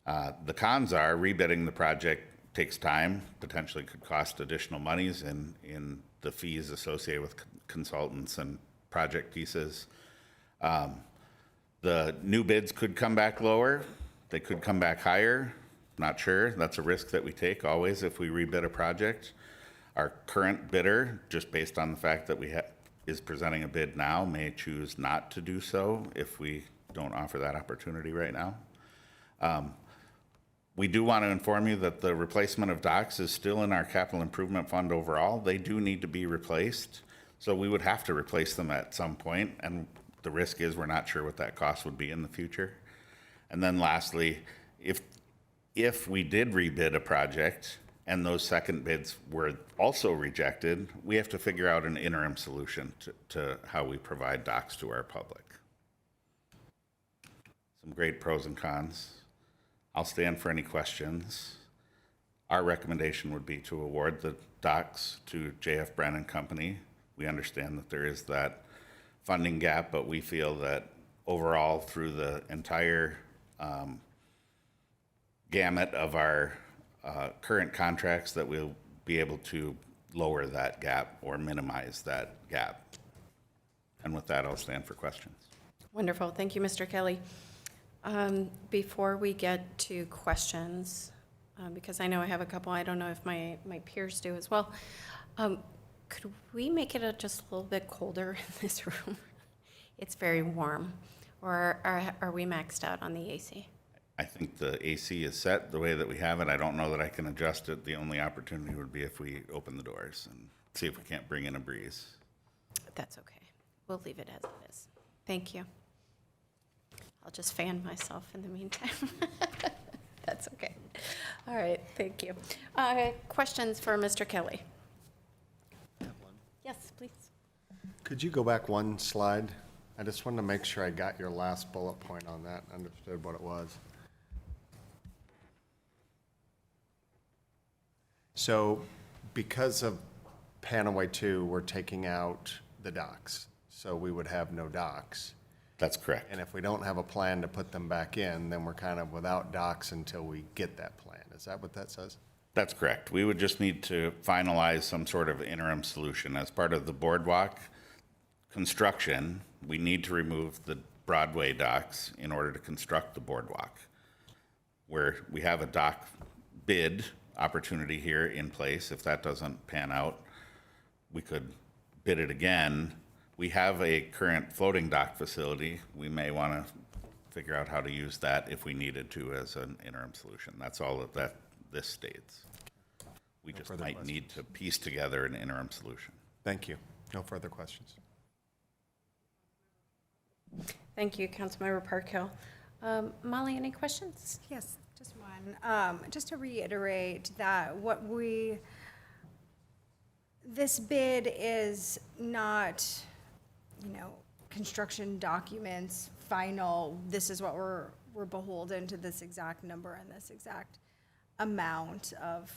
[SPEAKER 13] The cons are rebidding the project takes time, potentially could cost additional monies in the fees associated with consultants and project pieces. The new bids could come back lower. They could come back higher. Not sure. That's a risk that we take always if we rebid a project. Our current bidder, just based on the fact that is presenting a bid now, may choose not to do so if we don't offer that opportunity right now. We do want to inform you that the replacement of docks is still in our capital improvement fund overall. They do need to be replaced, so we would have to replace them at some point, and the risk is we're not sure what that cost would be in the future. And then lastly, if we did rebid a project and those second bids were also rejected, we have to figure out an interim solution to how we provide docks to our public. Some great pros and cons. I'll stand for any questions. Our recommendation would be to award the docks to J.F. Brennan Company. We understand that there is that funding gap, but we feel that overall through the entire gamut of our current contracts that we'll be able to lower that gap or minimize that gap. And with that, I'll stand for questions.
[SPEAKER 1] Wonderful. Thank you, Mr. Kelly. Before we get to questions, because I know I have a couple, I don't know if my peers do as well, could we make it just a little bit colder in this room? It's very warm. Or are we maxed out on the AC?
[SPEAKER 13] I think the AC is set the way that we have it. I don't know that I can adjust it. The only opportunity would be if we open the doors and see if we can't bring in a breeze.
[SPEAKER 1] That's okay. We'll leave it as it is. Thank you. I'll just fan myself in the meantime. That's okay. All right, thank you. Questions for Mr. Kelly? Yes, please.
[SPEAKER 3] Could you go back one slide? I just wanted to make sure I got your last bullet point on that, understood what it was. So because of Panaway 2, we're taking out the docks, so we would have no docks.
[SPEAKER 13] That's correct.
[SPEAKER 3] And if we don't have a plan to put them back in, then we're kind of without docks until we get that plan. Is that what that says?
[SPEAKER 13] That's correct. We would just need to finalize some sort of interim solution. As part of the boardwalk construction, we need to remove the Broadway docks in order to construct the boardwalk. Where we have a dock bid opportunity here in place. If that doesn't pan out, we could bid it again. We have a current floating dock facility. We may want to figure out how to use that if we needed to as an interim solution. That's all that this states. We just
[SPEAKER 3] further
[SPEAKER 13] might need to piece together an interim solution.
[SPEAKER 3] Thank you. No further questions.
[SPEAKER 1] Thank you, Councilmember Parkhill. Molly, any questions?
[SPEAKER 4] Yes, just one. Just to reiterate that this bid is not, construction documents, final, this is what we're beholden to this exact number and this exact amount of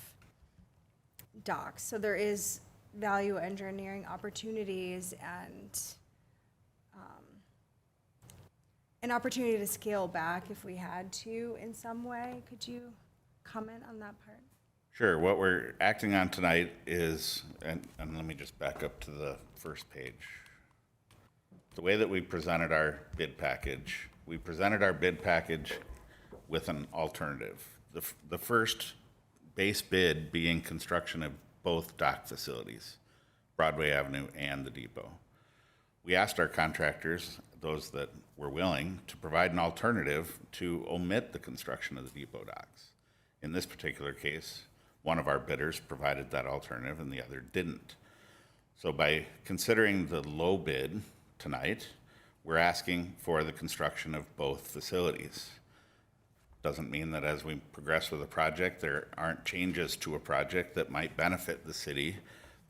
[SPEAKER 4] docks. So there is value engineering opportunities and an opportunity to scale back if we had to in some way. Could you comment on that part?
[SPEAKER 13] Sure. What we're acting on tonight is, and let me just back up to the first page. The way that we presented our bid package, with an alternative. The first base bid being construction of both dock facilities, Broadway Avenue and the depot. We asked our contractors, those that were willing, to provide an alternative to omit the construction of the depot docks. In this particular case, one of our bidders provided that alternative and the other didn't. So by considering the low bid tonight, we're asking for the construction of both facilities. Doesn't mean that as we progress with a project, there aren't changes to a project that might benefit the city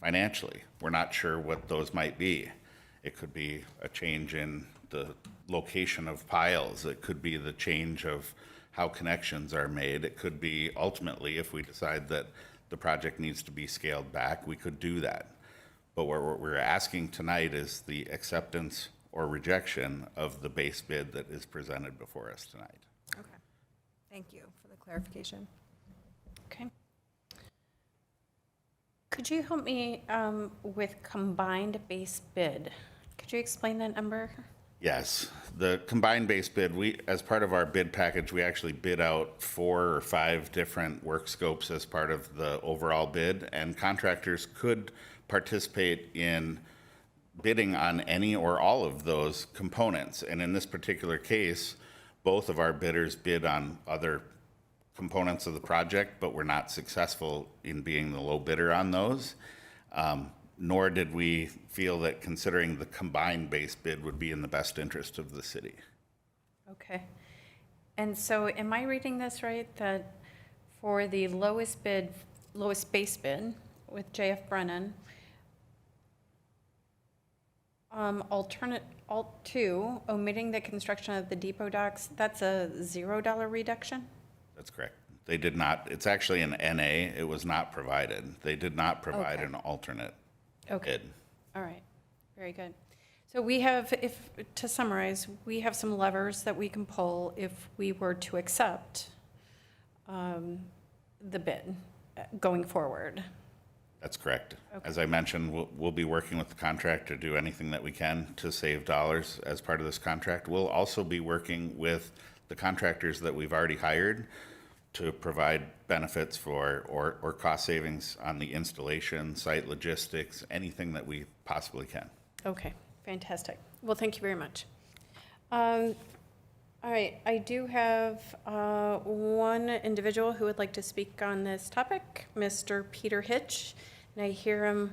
[SPEAKER 13] financially. We're not sure what those might be. It could be a change in the location of piles. It could be the change of how connections are made. It could be ultimately, if we decide that the project needs to be scaled back, we could do that. But what we're asking tonight is the acceptance or rejection of the base bid that is presented before us tonight.
[SPEAKER 4] Okay. Thank you for the clarification.
[SPEAKER 1] Okay. Could you help me with combined base bid? Could you explain that number?
[SPEAKER 13] Yes, the combined base bid, as part of our bid package, we actually bid out 4 or 5 different work scopes as part of the overall bid, and contractors could participate in bidding on any or all of those components. And in this particular case, both of our bidders bid on other components of the project, but were not successful in being the low bidder on those. Nor did we feel that considering the combined base bid would be in the best interest of the city.
[SPEAKER 1] Okay. And so am I reading this right, that for the lowest base bid with JF Brennan, alt 2, omitting the construction of the depot docks, that's a $0 reduction?
[SPEAKER 13] That's correct. They did not, it's actually an NA, it was not provided. They did not provide
[SPEAKER 1] Okay.
[SPEAKER 13] an alternate
[SPEAKER 1] Okay.
[SPEAKER 13] bid.
[SPEAKER 1] All right, very good. So we have, to summarize, we have some levers that we can pull if we were to accept the bid going forward.
[SPEAKER 13] That's correct.
[SPEAKER 1] Okay.
[SPEAKER 13] As I mentioned, we'll be working with the contractor to do anything that we can to save dollars as part of this contract. We'll also be working with the contractors that we've already hired to provide benefits for or cost savings on the installation, site logistics, anything that we possibly can.
[SPEAKER 1] Okay, fantastic. Well, thank you very much. All right, I do have one individual who would like to speak on this topic, Mr. Peter Hitch, and I hear him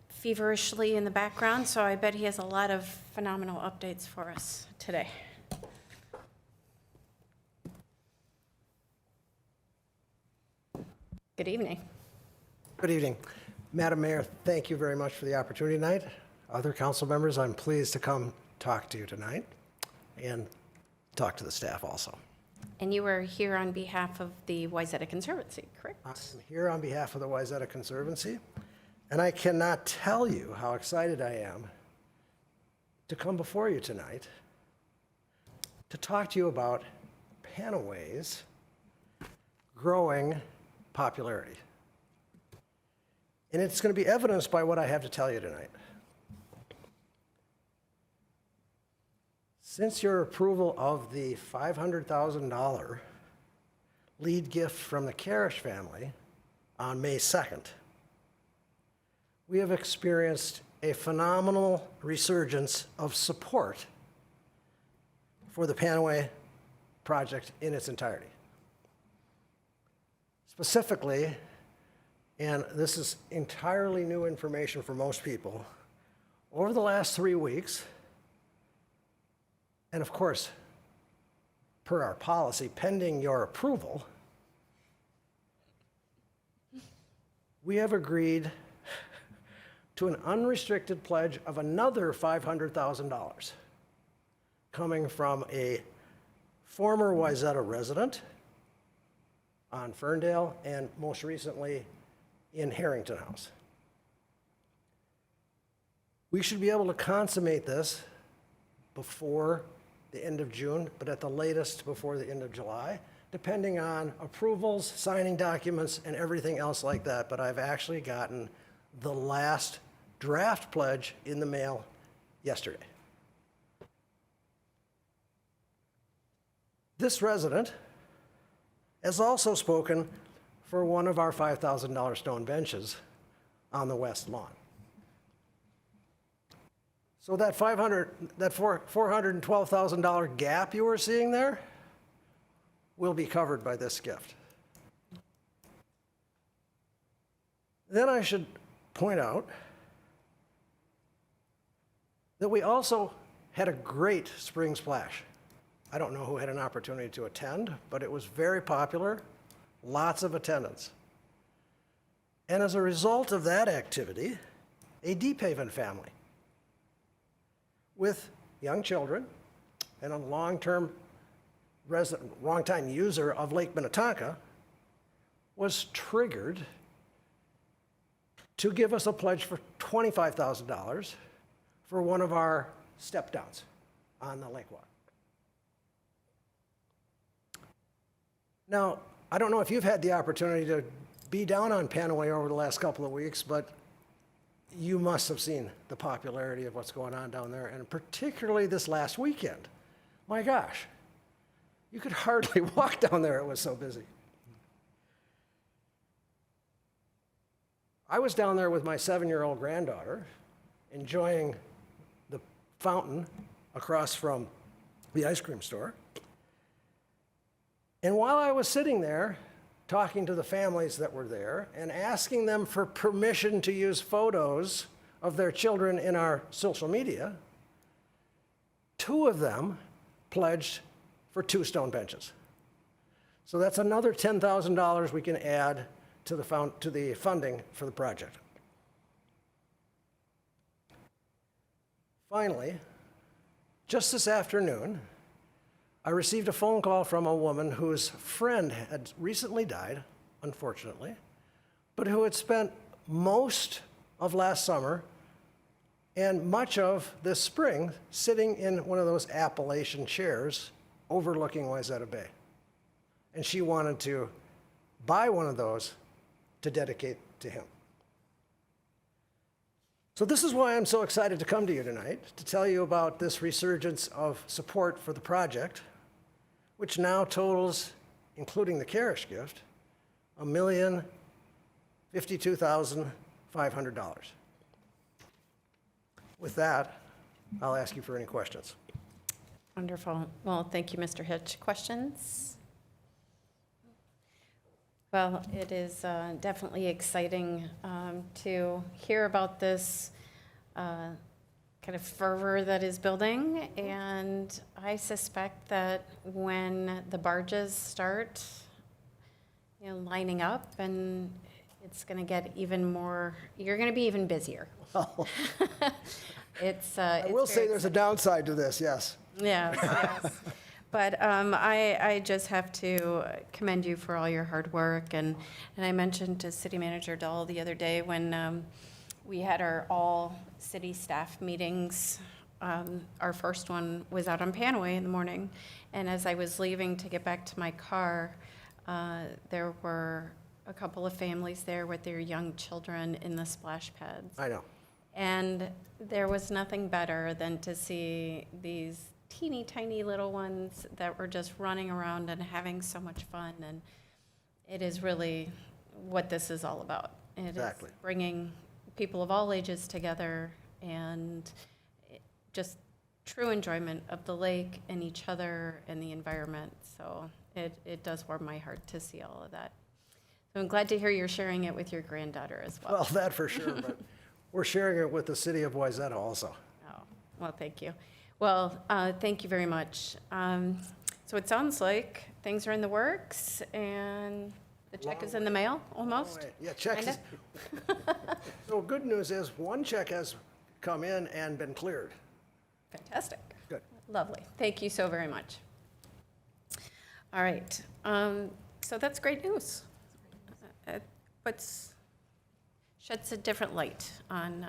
[SPEAKER 1] feverishly in the background, so I bet he has a lot of phenomenal updates for us today. Good evening.
[SPEAKER 14] Good evening. Madam Mayor, thank you very much for the opportunity tonight. Other council members, I'm pleased to come talk to you tonight and talk to the staff also.
[SPEAKER 1] And you are here on behalf of the Wayzata Conservancy, correct?
[SPEAKER 14] I'm here on behalf of the Wayzata Conservancy, and I cannot tell you how excited I am to come before you tonight to talk to you about Panaway's growing popularity. And it's going to be evidenced by what I have to tell you tonight. Since your approval of the $500,000 lead gift from the Karish family on May 2nd, we have experienced a phenomenal resurgence of support for the Panaway project in its entirety. Specifically, and this is entirely new information for most people, over the last 3 weeks, and of course, per our policy, pending your approval, we have agreed to an unrestricted pledge of another $500,000 coming from a former Wayzata resident on Ferndale and most recently in Harrington House. We should be able to consummate this before the end of June, but at the latest before the end of July, depending on approvals, signing documents, and everything else like that. But I've actually gotten the last draft pledge in the mail yesterday. This resident has also spoken for one of our $5,000 stone benches on the west lawn. So that $412,000 gap you were seeing there will be covered by this gift. Then I should point out that we also had a great spring splash. I don't know who had an opportunity to attend, but it was very popular, lots of attendance. And as a result of that activity, a Deep Haven family with young children and a long-time user of Lake Minnetonka was triggered to give us a pledge for $25,000 for one of our step downs on the lake walk. Now, I don't know if you've had the opportunity to be down on Panaway over the last couple of weeks, but you must have seen the popularity of what's going on down there, and particularly this last weekend. My gosh, you could hardly walk down there, it was so busy. I was down there with my 7-year-old granddaughter, enjoying the fountain across from the ice cream store. And while I was sitting there, talking to the families that were there and asking them for permission to use photos of their children in our social media, 2 of them pledged for 2 stone benches. So that's another $10,000 we can add to the funding for the project. Finally, just this afternoon, I received a phone call from a woman whose friend had recently died, unfortunately, but who had spent most of last summer and much of this spring sitting in one of those Appalachian chairs overlooking Wayzata Bay. And she wanted to buy one of those to dedicate to him. So this is why I'm so excited to come to you tonight, to tell you about this resurgence of support for the project, which now totals, including the Karish gift, $1,052,500. With that, I'll ask you for any questions.
[SPEAKER 1] Wonderful. Well, thank you, Mr. Hitch. Questions? Well, it is definitely exciting to hear about this kind of fervor that is building, and I suspect that when the barges start, lining up, and it's going to get even more. You're going to be even busier.
[SPEAKER 14] I will say there's a downside to this, yes.
[SPEAKER 1] Yes, yes. But I just have to commend you for all your hard work. And I mentioned to City Manager Dahl the other day when we had our all-city staff meetings. Our first one was out on Panaway in the morning. And as I was leaving to get back to my car, there were a couple of families there with their young children in the splash pads.
[SPEAKER 14] I know.
[SPEAKER 1] And there was nothing better than to see these teeny tiny little ones that were just running around and having so much fun. And it is really what this is all about.
[SPEAKER 14] Exactly.
[SPEAKER 1] It is bringing people of all ages together and just true enjoyment of the lake and each other and the environment. So it does warm my heart to see all of that. So I'm glad to hear you're sharing it with your granddaughter as well.
[SPEAKER 14] Well, that for sure, but we're sharing it with the city of Wayzata also.
[SPEAKER 1] Oh, well, thank you. Well, thank you very much. So it sounds like things are in the works and the check is in the mail, almost?
[SPEAKER 14] Yeah, checks.
[SPEAKER 1] Kinda?
[SPEAKER 14] So good news is one check has come in and been cleared.
[SPEAKER 1] Fantastic.
[SPEAKER 14] Good.
[SPEAKER 1] Lovely. Thank you so very much. All right. So that's great news. It sheds a different light on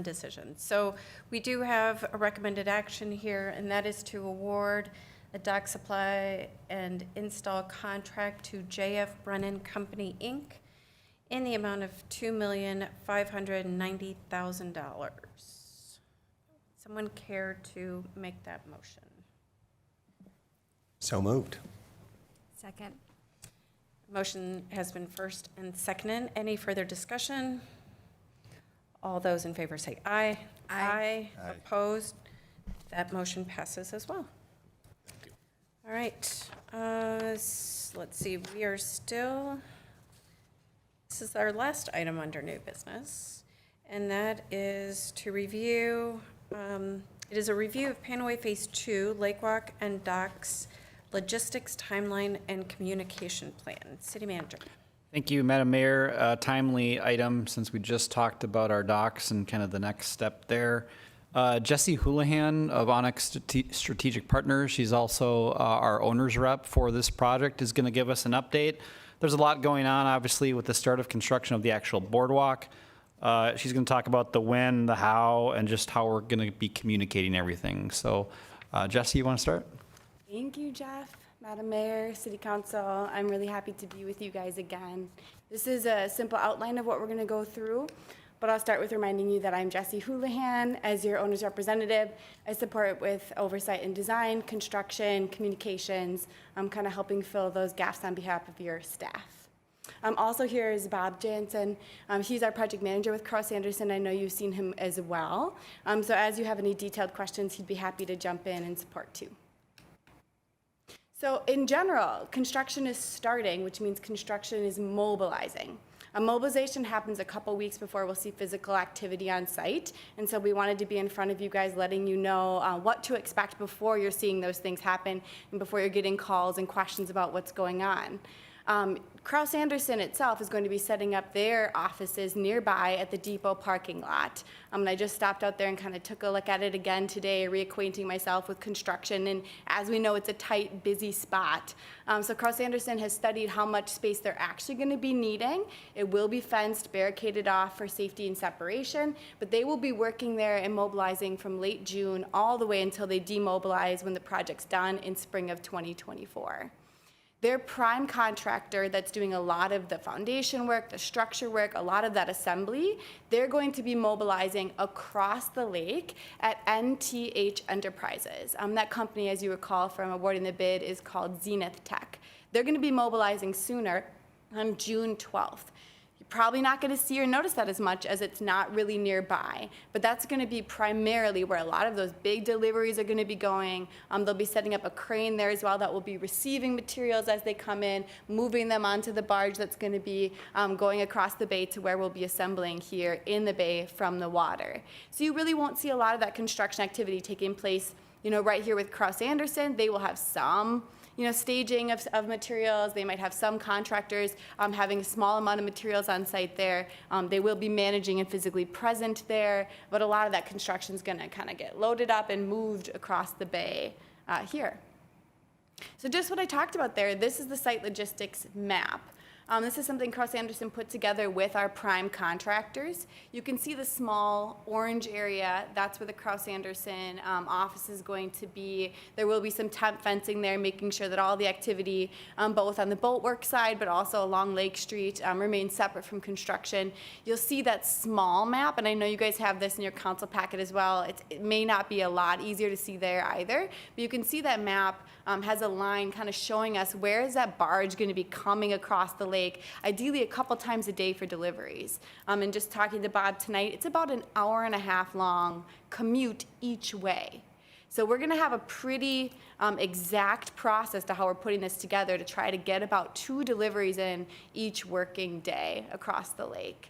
[SPEAKER 1] decisions. So we do have a recommended action here, and that is to award a dock supply and install contract to JF Brennan Company, Inc. in the amount of $2,590,000. Someone care to make that motion?
[SPEAKER 3] So moved.
[SPEAKER 4] Second.
[SPEAKER 1] Motion has been first and seconded. Any further discussion? All those in favor say aye.
[SPEAKER 4] Aye.
[SPEAKER 3] Aye.
[SPEAKER 1] Opposed? That motion passes as well. All right. Let's see. We are still, this is our last item under new business, and that is to review, it is a review of Panaway Phase 2, Lake Walk and Docks Logistics Timeline and Communication Plan. City Manager.
[SPEAKER 2] Thank you, Madam Mayor. A timely item since we just talked about our docks and kind of the next step there. Jessie Houlihan of Onyx Strategic Partners, she's also our owner's rep for this project, is going to give us an update. There's a lot going on, obviously, with the start of construction of the actual boardwalk. She's going to talk about the when, the how, and just how we're going to be communicating everything. So, Jessie, you want to start?
[SPEAKER 15] Thank you, Jeff. Madam Mayor, City Council, I'm really happy to be with you guys again. This is a simple outline of what we're going to go through, but I'll start with reminding you that I'm Jessie Houlihan. As your owner's representative, I support with oversight in design, construction, communications. I'm kind of helping fill those gaps on behalf of your staff. Also here is Bob Jansen. He's our project manager with Cross Anderson. I know you've seen him as well. So as you have any detailed questions, he'd be happy to jump in and support too. So in general, construction is starting, which means construction is mobilizing. Mobilization happens a couple weeks before we'll see physical activity on site, and so we wanted to be in front of you guys, letting you know what to expect before you're seeing those things happen and before you're getting calls and questions about what's going on. Cross Anderson itself is going to be setting up their offices nearby at the depot parking lot. And I just stopped out there and kind of took a look at it again today, reacquainting myself with construction. And as we know, it's a tight, busy spot. So Cross Anderson has studied how much space they're actually going to be needing. It will be fenced, barricaded off for safety and separation, but they will be working there and mobilizing from late June all the way until they demobilize when the project's done in spring of 2024. Their prime contractor that's doing a lot of the foundation work, the structure work, a lot of that assembly, they're going to be mobilizing across the lake at NTH Enterprises. That company, as you recall from awarding the bid, is called Zenith Tech. They're going to be mobilizing sooner on June 12th. Probably not going to see or notice that as much as it's not really nearby, but that's going to be primarily where a lot of those big deliveries are going to be going. They'll be setting up a crane there as well that will be receiving materials as they come in, moving them onto the barge that's going to be going across the bay to where we'll be assembling here in the bay from the water. So you really won't see a lot of that construction activity taking place, right here with Cross Anderson. They will have some staging of materials. They might have some contractors having a small amount of materials on site there. They will be managing and physically present there, but a lot of that construction is going to kind of get loaded up and moved across the bay here. So just what I talked about there, this is the site logistics map. This is something Cross Anderson put together with our prime contractors. You can see the small orange area. That's where the Cross Anderson office is going to be. There will be some temp fencing there, making sure that all the activity, both on the boat work side, but also along Lake Street, remains separate from construction. You'll see that small map, and I know you guys have this in your council packet as well. It may not be a lot easier to see there either, but you can see that map has a line kind of showing us where is that barge going to be coming across the lake, ideally a couple times a day for deliveries. And just talking to Bob tonight, it's about an hour-and-a-half long commute each way. So we're going to have a pretty exact process to how we're putting this together to try to get about 2 deliveries in each working day across the lake.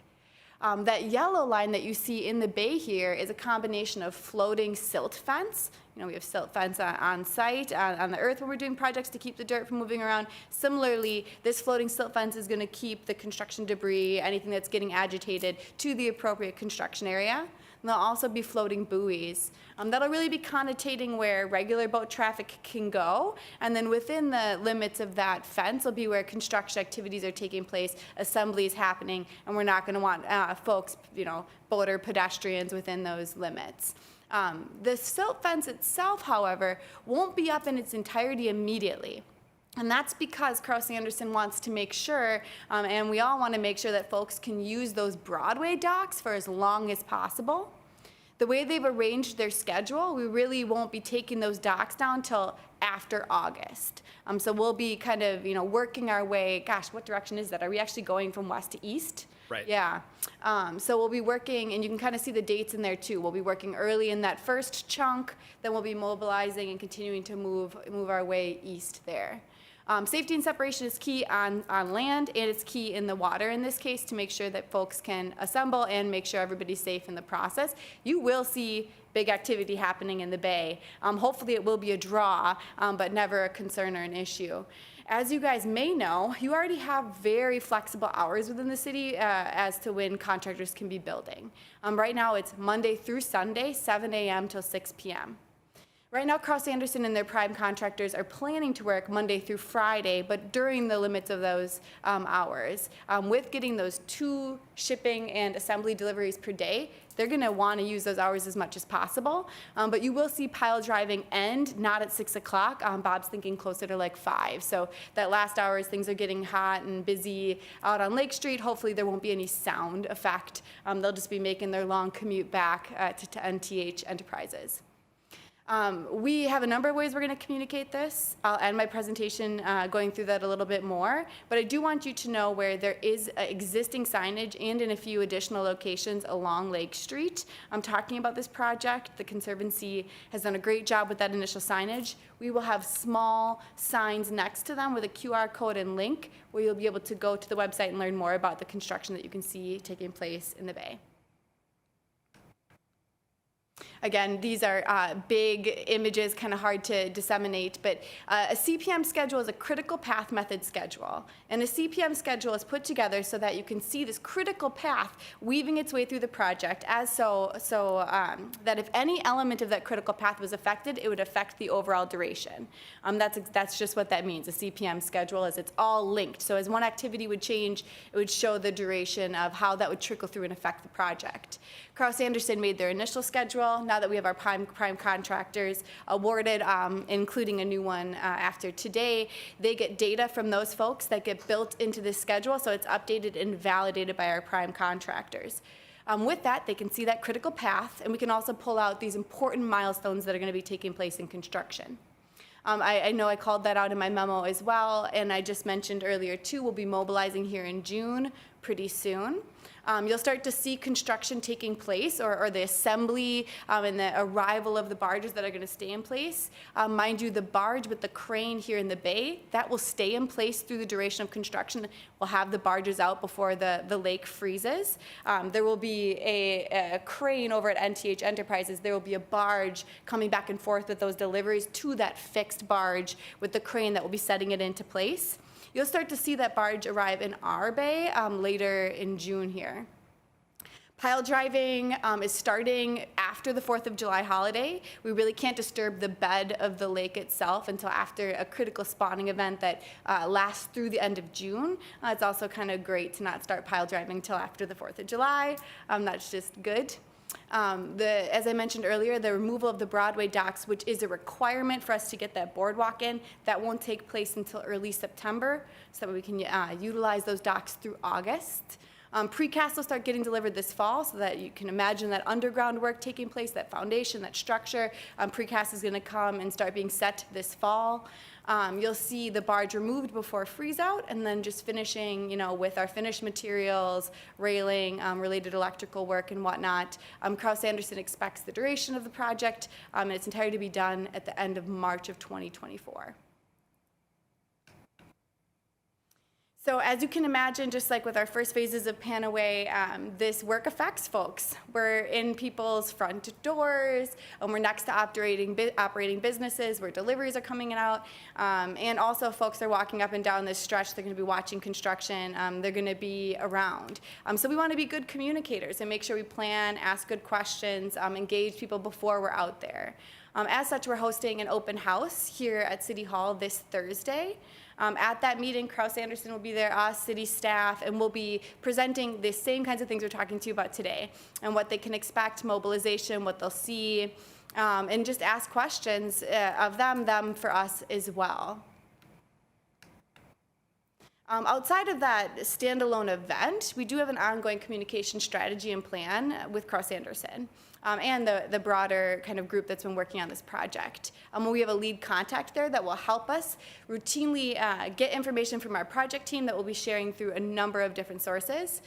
[SPEAKER 15] That yellow line that you see in the bay here is a combination of floating silt fence. You know, we have silt fence on site, on the earth when we're doing projects to keep the dirt from moving around. Similarly, this floating silt fence is going to keep the construction debris, anything that's getting agitated, to the appropriate construction area. And there'll also be floating buoys. That'll really be connotating where regular boat traffic can go. And then within the limits of that fence will be where construction activities are taking place, assemblies happening, and we're not going to want folks, you know, boat or pedestrians within those limits. The silt fence itself, however, won't be up in its entirety immediately. And that's because Cross Anderson wants to make sure, and we all want to make sure that folks can use those Broadway docks for as long as possible. The way they've arranged their schedule, we really won't be taking those docks down till after August. So we'll be kind of, you know, working our way, gosh, what direction is that? Are we actually going from west to east?
[SPEAKER 2] Right.
[SPEAKER 15] Yeah. So we'll be working, and you can kind of see the dates in there too. We'll be working early in that first chunk, then we'll be mobilizing and continuing to move our way east there. Safety and separation is key on land, and it's key in the water in this case to make sure that folks can assemble and make sure everybody's safe in the process. You will see big activity happening in the bay. Hopefully it will be a draw, but never a concern or an issue. As you guys may know, you already have very flexible hours within the city as to when contractors can be building. Right now it's Monday through Sunday, 7 a.m. till 6 p.m. Right now, Cross Anderson and their prime contractors are planning to work Monday through Friday, but during the limits of those hours. With getting those 2 shipping and assembly deliveries per day, they're going to want to use those hours as much as possible. But you will see pile driving end, not at 6 o'clock. Bob's thinking closer to like 5. So that last hour as things are getting hot and busy out on Lake Street, hopefully there won't be any sound effect. They'll just be making their long commute back to NTH Enterprises. We have a number of ways we're going to communicate this. I'll end my presentation going through that a little bit more, but I do want you to know where there is existing signage and in a few additional locations along Lake Street. I'm talking about this project. The Conservancy has done a great job with that initial signage. We will have small signs next to them with a QR code and link where you'll be able to go to the website and learn more about the construction that you can see taking place in the bay. Again, these are big images, kind of hard to disseminate, but a CPM schedule is a critical path method schedule. And a CPM schedule is put together so that you can see this critical path weaving its way through the project as so that if any element of that critical path was affected, it would affect the overall duration. That's just what that means. A CPM schedule is it's all linked. So as one activity would change, it would show the duration of how that would trickle through and affect the project. Cross Anderson made their initial schedule. Now that we have our prime contractors awarded, including a new one after today, they get data from those folks that get built into this schedule, so it's updated and validated by our prime contractors. With that, they can see that critical path, and we can also pull out these important milestones that are going to be taking place in construction. I know I called that out in my memo as well, and I just mentioned earlier too, we'll be mobilizing here in June pretty soon. You'll start to see construction taking place, or the assembly and the arrival of the barges that are going to stay in place. Mind you, the barge with the crane here in the bay, that will stay in place through the duration of construction. We'll have the barges out before the lake freezes. There will be a crane over at NTH Enterprises. There will be a barge coming back and forth with those deliveries to that fixed barge with the crane that will be setting it into place. You'll start to see that barge arrive in our bay later in June here. Pile driving is starting after the 4th of July holiday. We really can't disturb the bed of the lake itself until after a critical spawning event that lasts through the end of June. It's also kind of great to not start pile driving until after the 4th of July. That's just good. As I mentioned earlier, the removal of the Broadway docks, which is a requirement for us to get that boardwalk in, that won't take place until early September, so that we can utilize those docks through August. Precast will start getting delivered this fall, so that you can imagine that underground work taking place, that foundation, that structure. Precast is going to come and start being set this fall. You'll see the barge removed before freeze out, and then just finishing, with our finished materials, railing, related electrical work and whatnot. Kraus Anderson expects the duration of the project in its entirety to be done at the end of March of 2024. So as you can imagine, just like with our first phases of Panaway, this work affects folks. We're in people's front doors, and we're next to operating businesses where deliveries are coming out, and also folks are walking up and down this stretch. They're going to be watching construction. They're going to be around. So we want to be good communicators and make sure we plan, ask good questions, engage people before we're out there. As such, we're hosting an open house here at City Hall this Thursday. At that meeting, Kraus Anderson will be there, us, city staff, and we'll be presenting the same kinds of things we're talking to you about today, and what they can expect, mobilization, what they'll see, and just ask questions of them for us as well. Outside of that standalone event, we do have an ongoing communication strategy and plan with Kraus Anderson. And the broader kind of group that's been working on this project. We have a lead contact there that will help us routinely get information from our project team that we'll be sharing through a number of different sources.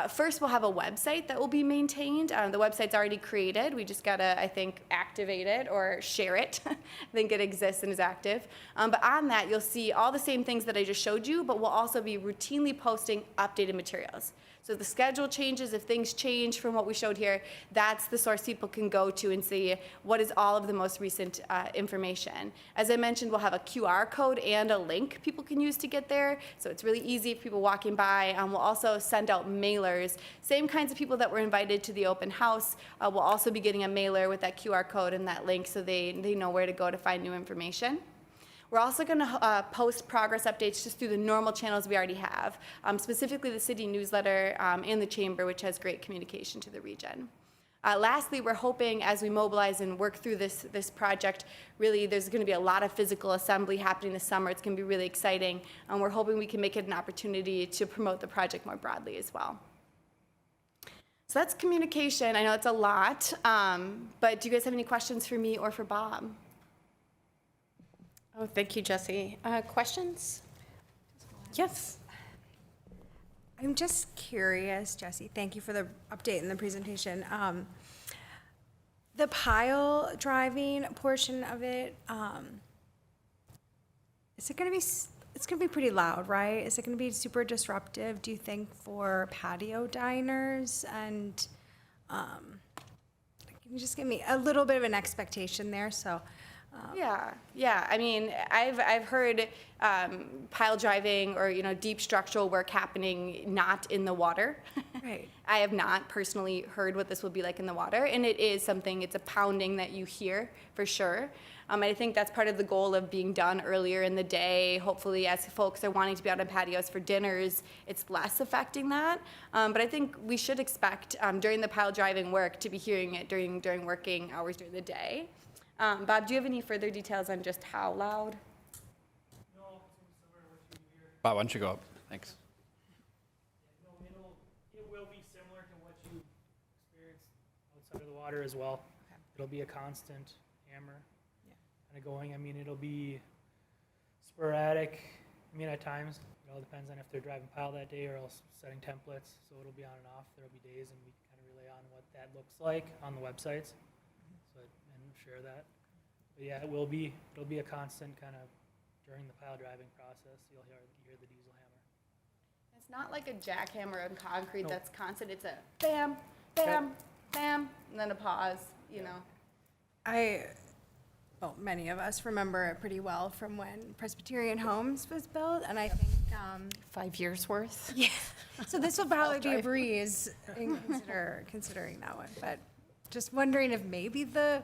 [SPEAKER 15] First, we'll have a website that will be maintained. The website's already created. We just gotta, I think, activate it or share it. I think it exists and is active. But on that, you'll see all the same things that I just showed you, but we'll also be routinely posting updated materials. So if the schedule changes, if things change from what we showed here, that's the source people can go to and see what is all of the most recent information. As I mentioned, we'll have a QR code and a link people can use to get there. So it's really easy for people walking by. We'll also send out mailers. Same kinds of people that were invited to the open house will also be getting a mailer with that QR code and that link, so they know where to go to find new information. We're also going to post progress updates just through the normal channels we already have, specifically the city newsletter and the chamber, which has great communication to the region. Lastly, we're hoping as we mobilize and work through this project, really there's going to be a lot of physical assembly happening this summer. It's going to be really exciting, and we're hoping we can make it an opportunity to promote the project more broadly as well. So that's communication. I know it's a lot, but do you guys have any questions for me or for Bob?
[SPEAKER 1] Oh, thank you, Jesse. Questions? Yes.
[SPEAKER 4] I'm just curious, Jesse, thank you for the update and the presentation. The pile driving portion of it, is it going to be, it's going to be pretty loud, right? Is it going to be super disruptive, do you think, for patio diners? And can you just give me a little bit of an expectation there? So.
[SPEAKER 15] Yeah. I mean, I've heard pile driving or deep structural work happening not in the water.
[SPEAKER 4] Right.
[SPEAKER 15] I have not personally heard what this will be like in the water, and it is something. It's a pounding that you hear for sure. I think that's part of the goal of being done earlier in the day. Hopefully, as folks are wanting to be out on patios for dinners, it's less affecting that. But I think we should expect during the pile driving work to be hearing it during working hours during the day. Bob, do you have any further details on just how loud?
[SPEAKER 2] Bob, why don't you go up? Thanks.
[SPEAKER 16] It will be similar to what you experienced outside of the water as well. Okay. It'll be a constant hammer kind of going. I mean, it'll be sporadic. I mean, at times, it all depends on if they're driving pile that day or else setting templates. So it'll be on and off. There'll be days, and we kind of relay on what that looks like on the websites. Share that. But yeah, it'll be a constant kind of during the pile driving process. You'll hear the diesel hammer.
[SPEAKER 15] It's not like a jackhammer on concrete that's constant. It's a bam, bam, bam, and then a pause, you know.
[SPEAKER 4] well, many of us remember it pretty well from when Presbyterian Homes was built, and I think,
[SPEAKER 1] 5 years worth?
[SPEAKER 4] yeah, so this will probably be a breeze in considering that one, but just wondering if maybe the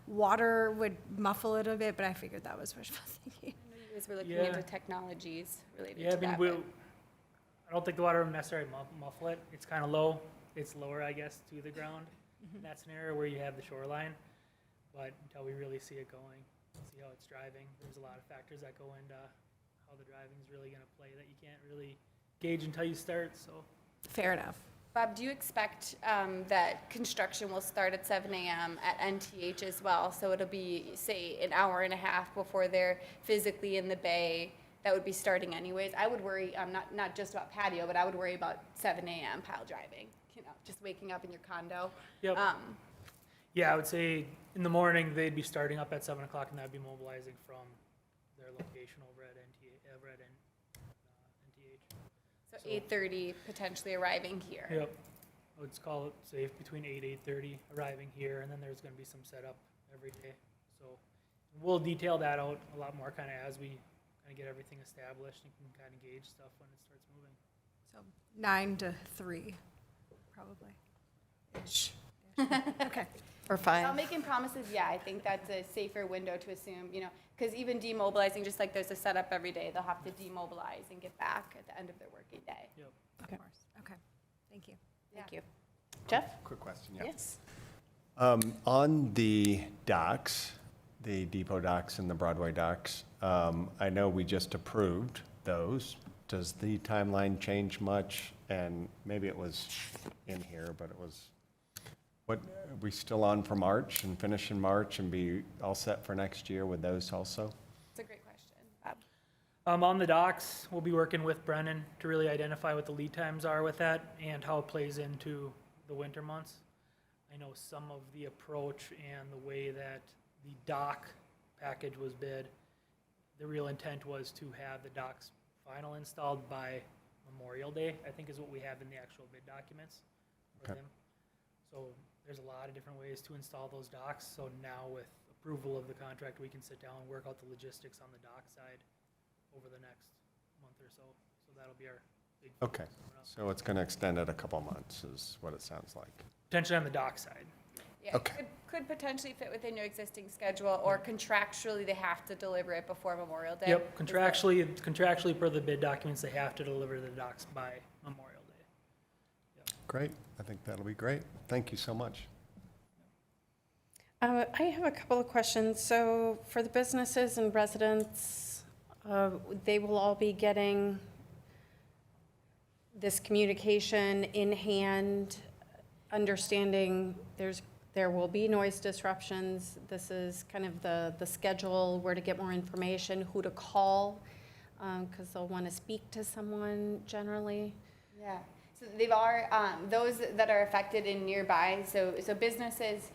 [SPEAKER 4] water would muffle it a bit, but I figured that was wishful thinking.
[SPEAKER 15] You guys were looking
[SPEAKER 16] Yeah.
[SPEAKER 15] into technologies related
[SPEAKER 16] Yeah,
[SPEAKER 15] to
[SPEAKER 16] I mean,
[SPEAKER 15] that.
[SPEAKER 16] we'll, I don't think the water will necessarily muffle it. It's kind of low. It's lower, I guess, to the ground in that scenario where you have the shoreline. But until we really see it going, see how it's driving, there's a lot of factors that go into how the driving is really going to play that you can't really gauge until you start, so.
[SPEAKER 4] Fair enough.
[SPEAKER 15] Bob, do you expect that construction will start at 7 a.m. at NTH as well? So it'll be, say, an hour and a half before they're physically in the bay. That would be starting anyways. I would worry, not just about patio, but I would worry about 7 a.m. pile driving. You know, just waking up in your condo.
[SPEAKER 16] Yep. Yeah, I would say in the morning, they'd be starting up at 7 o'clock, and that'd be mobilizing from their location over at NTH.
[SPEAKER 15] So 8:30 potentially arriving here.
[SPEAKER 16] Yep. I would call it safe between 8:30 arriving here, and then there's going to be some setup every day. So we'll detail that out a lot more kind of as we kind of get everything established and can kind of gauge stuff when it starts moving.
[SPEAKER 4] So 9 to 3, probably. Ish. Okay.
[SPEAKER 1] Or
[SPEAKER 15] Not
[SPEAKER 1] 5?
[SPEAKER 15] making promises, yeah, I think that's a safer window to assume, you know, because even demobilizing, just like there's a setup every day, they'll have to demobilize and get back at the end of their working day.
[SPEAKER 16] Yep.
[SPEAKER 4] Of course. Okay. Thank you.
[SPEAKER 1] Thank you. Jeff?
[SPEAKER 3] Quick question, yeah.
[SPEAKER 1] Yes.
[SPEAKER 3] On the docks, the depot docks and the Broadway docks, I know we just approved those. Does the timeline change much? And maybe it was in here, but it was, what, are we still on for March and finish in March and be all set for next year with those also?
[SPEAKER 15] It's a great question, Bob.
[SPEAKER 16] On the docks, we'll be working with Brennan to really identify what the lead times are with that and how it plays into the winter months. I know some of the approach and the way that the dock package was bid, the real intent was to have the docks final installed by Memorial Day, I think is what we have in the actual bid documents for
[SPEAKER 3] Okay.
[SPEAKER 16] them. So there's a lot of different ways to install those docks. So now with approval of the contract, we can sit down and work out the logistics on the dock side over the next month or so. So that'll be our big.
[SPEAKER 3] Okay,
[SPEAKER 16] focus coming up.
[SPEAKER 3] so it's going to extend it a couple months is what it sounds like.
[SPEAKER 16] Potentially on the dock side.
[SPEAKER 15] Yeah,
[SPEAKER 3] Okay.
[SPEAKER 15] could potentially fit within your existing schedule, or contractually, they have to deliver it before Memorial Day.
[SPEAKER 16] Yep,
[SPEAKER 15] Is that-
[SPEAKER 16] contractually per the bid documents, they have to deliver the docks by Memorial Day.
[SPEAKER 3] Great, I think that'll be great. Thank you so much.
[SPEAKER 1] I have a couple of questions. So for the businesses and residents, they will all be getting this communication in hand, understanding there will be noise disruptions. This is kind of the schedule, where to get more information, who to call, because they'll want to speak to someone generally.
[SPEAKER 15] Yeah, so they've are, those that are affected in nearby, so businesses,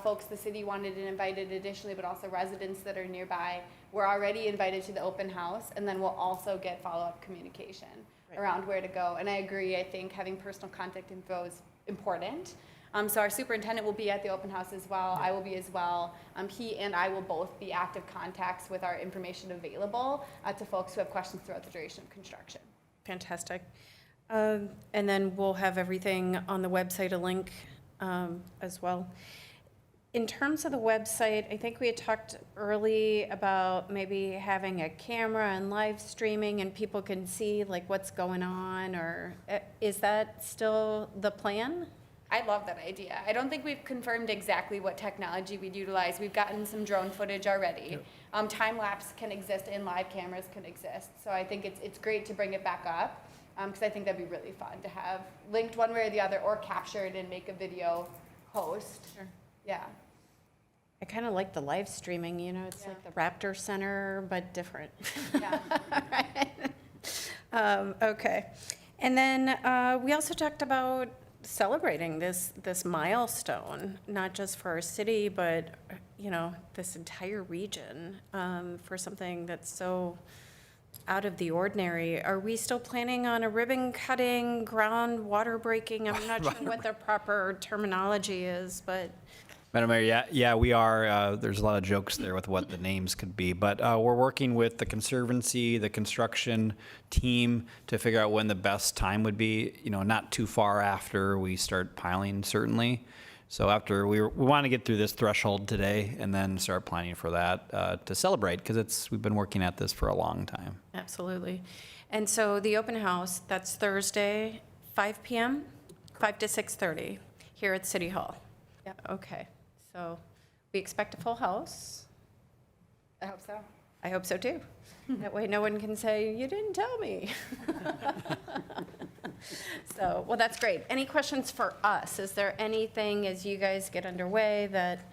[SPEAKER 15] folks the city wanted and invited additionally, but also residents that are nearby, were already invited to the open house, and then we'll also get follow-up communication around where to go. And I agree, I think having personal contact info is important. So our superintendent will be at the open house as well, I will be as well. He and I will both be active contacts with our information available to folks who have questions throughout the duration of construction.
[SPEAKER 1] Fantastic. And then we'll have everything on the website, a link as well. In terms of the website, I think we had talked early about maybe having a camera and live streaming and people can see like what's going on, or is that still the plan?
[SPEAKER 15] I love that idea. I don't think we've confirmed exactly what technology we'd utilize. We've gotten some drone footage already. Time lapse can exist and live cameras can exist. So I think it's great to bring it back up because I think that'd be really fun to have linked one way or the other, or captured and make a video post.
[SPEAKER 1] Sure.
[SPEAKER 15] Yeah.
[SPEAKER 1] I kind of like the live streaming, you know, it's like the Raptor Center, but different.
[SPEAKER 15] Yeah.
[SPEAKER 1] Okay. And then we also talked about celebrating this milestone, not just for our city, but, you know, this entire region, for something that's so out of the ordinary. Are we still planning on a ribbon cutting, ground water breaking? I'm not sure what the proper terminology is, but
[SPEAKER 2] Madam Mayor, yeah, we are. There's a lot of jokes there with what the names could be, but we're working with the Conservancy, the construction team to figure out when the best time would be. Not too far after we start piling, certainly. So after we want to get through this threshold today, and then start planning for that to celebrate, because we've been working at this for a long time.
[SPEAKER 1] Absolutely. And so the open house, that's Thursday, 5 p.m., 5 to 6:30 here at City Hall.
[SPEAKER 15] Yep.
[SPEAKER 1] Okay, so we expect a full house.
[SPEAKER 15] I hope so.
[SPEAKER 1] I hope so too. That way no one can say, you didn't tell me. So, well, that's great. Any questions for us? Is there anything as you guys get underway that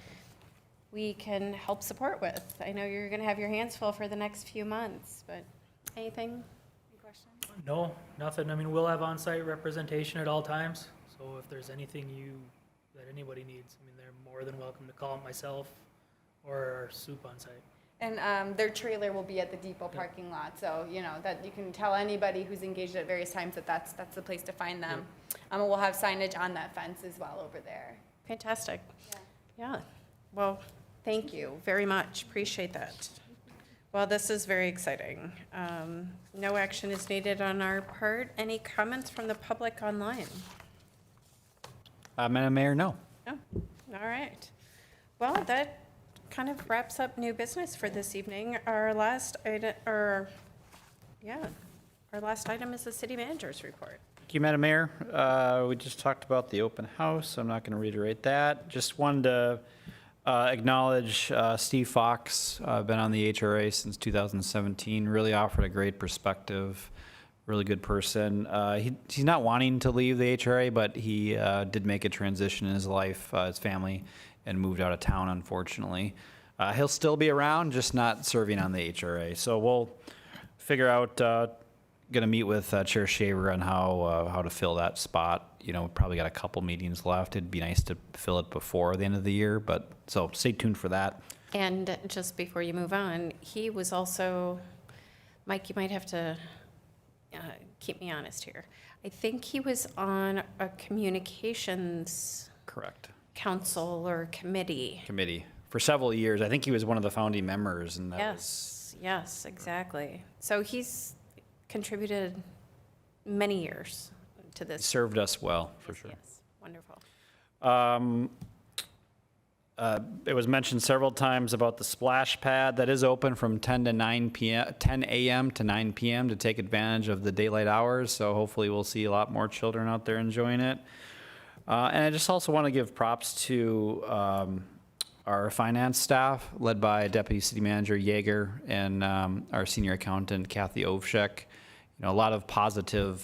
[SPEAKER 1] we can help support with? I know you're going to have your hands full for the next few months, but anything? Any questions?
[SPEAKER 16] No, nothing. I mean, we'll have on-site representation at all times. So if there's anything that anybody needs, I mean, they're more than welcome to call myself or our soup on site.
[SPEAKER 15] And their trailer will be at the depot parking lot, so that you can tell anybody who's engaged at various times that that's the place to find them. And we'll have signage on that fence as well over there.
[SPEAKER 1] Fantastic. Yeah. Well, thank you very much. Appreciate that. Well, this is very exciting. No action is needed on our part. Any comments from the public online?
[SPEAKER 2] Madam Mayor, no.
[SPEAKER 1] No? All right. Well, that kind of wraps up new business for this evening. Our last item, our last item is the city manager's report.
[SPEAKER 2] Thank you, Madam Mayor. We just talked about the open house. I'm not going to reiterate that. Just wanted to acknowledge Steve Fox. Been on the HRA since 2017. Really offered a great perspective. Really good person. He's not wanting to leave the HRA, but he did make a transition in his life, his family, and moved out of town, unfortunately. He'll still be around, just not serving on the HRA. So we'll figure out, going to meet with Chair Shaver on how to fill that spot. Probably got a couple meetings left. It'd be nice to fill it before the end of the year, but so stay tuned for that.
[SPEAKER 1] And just before you move on, he was also, Mike, you might have to keep me honest here. I think he was on a communications
[SPEAKER 2] Correct.
[SPEAKER 1] council or committee.
[SPEAKER 2] For several years. I think he was one of the founding members, and that was
[SPEAKER 1] Yes, exactly. So he's contributed many years to this.
[SPEAKER 2] served us well, for sure.
[SPEAKER 1] Yes, wonderful.
[SPEAKER 2] It was mentioned several times about the splash pad that is open from 10 a.m. to 9 p.m. to take advantage of the daylight hours. So hopefully we'll see a lot more children out there enjoying it. And I just also want to give props to our finance staff, led by Deputy City Manager Yeager and our senior accountant Kathy Ovshek. A lot of positive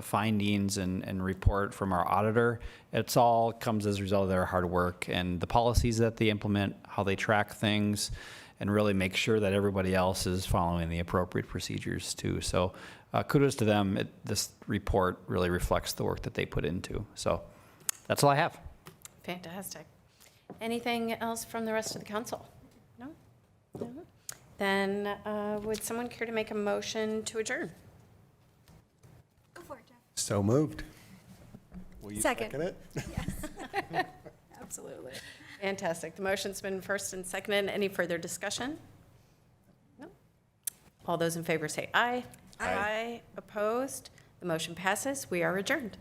[SPEAKER 2] findings and report from our auditor. It's all comes as a result of their hard work and the policies that they implement, how they track things, and really make sure that everybody else is following the appropriate procedures too. So kudos to them. This report really reflects the work that they put into. So that's all I have.
[SPEAKER 1] Fantastic. Anything else from the rest of the council? No? No? Then would someone care to make a motion to adjourn?
[SPEAKER 4] Go for it, Jeff.
[SPEAKER 3] So moved. Will you
[SPEAKER 4] Second.
[SPEAKER 3] second it?
[SPEAKER 4] Yes. Absolutely.
[SPEAKER 1] Fantastic. The motion's been first and seconded. Any further discussion? No? All those in favor say aye. Aye. Opposed? The motion passes. We are adjourned.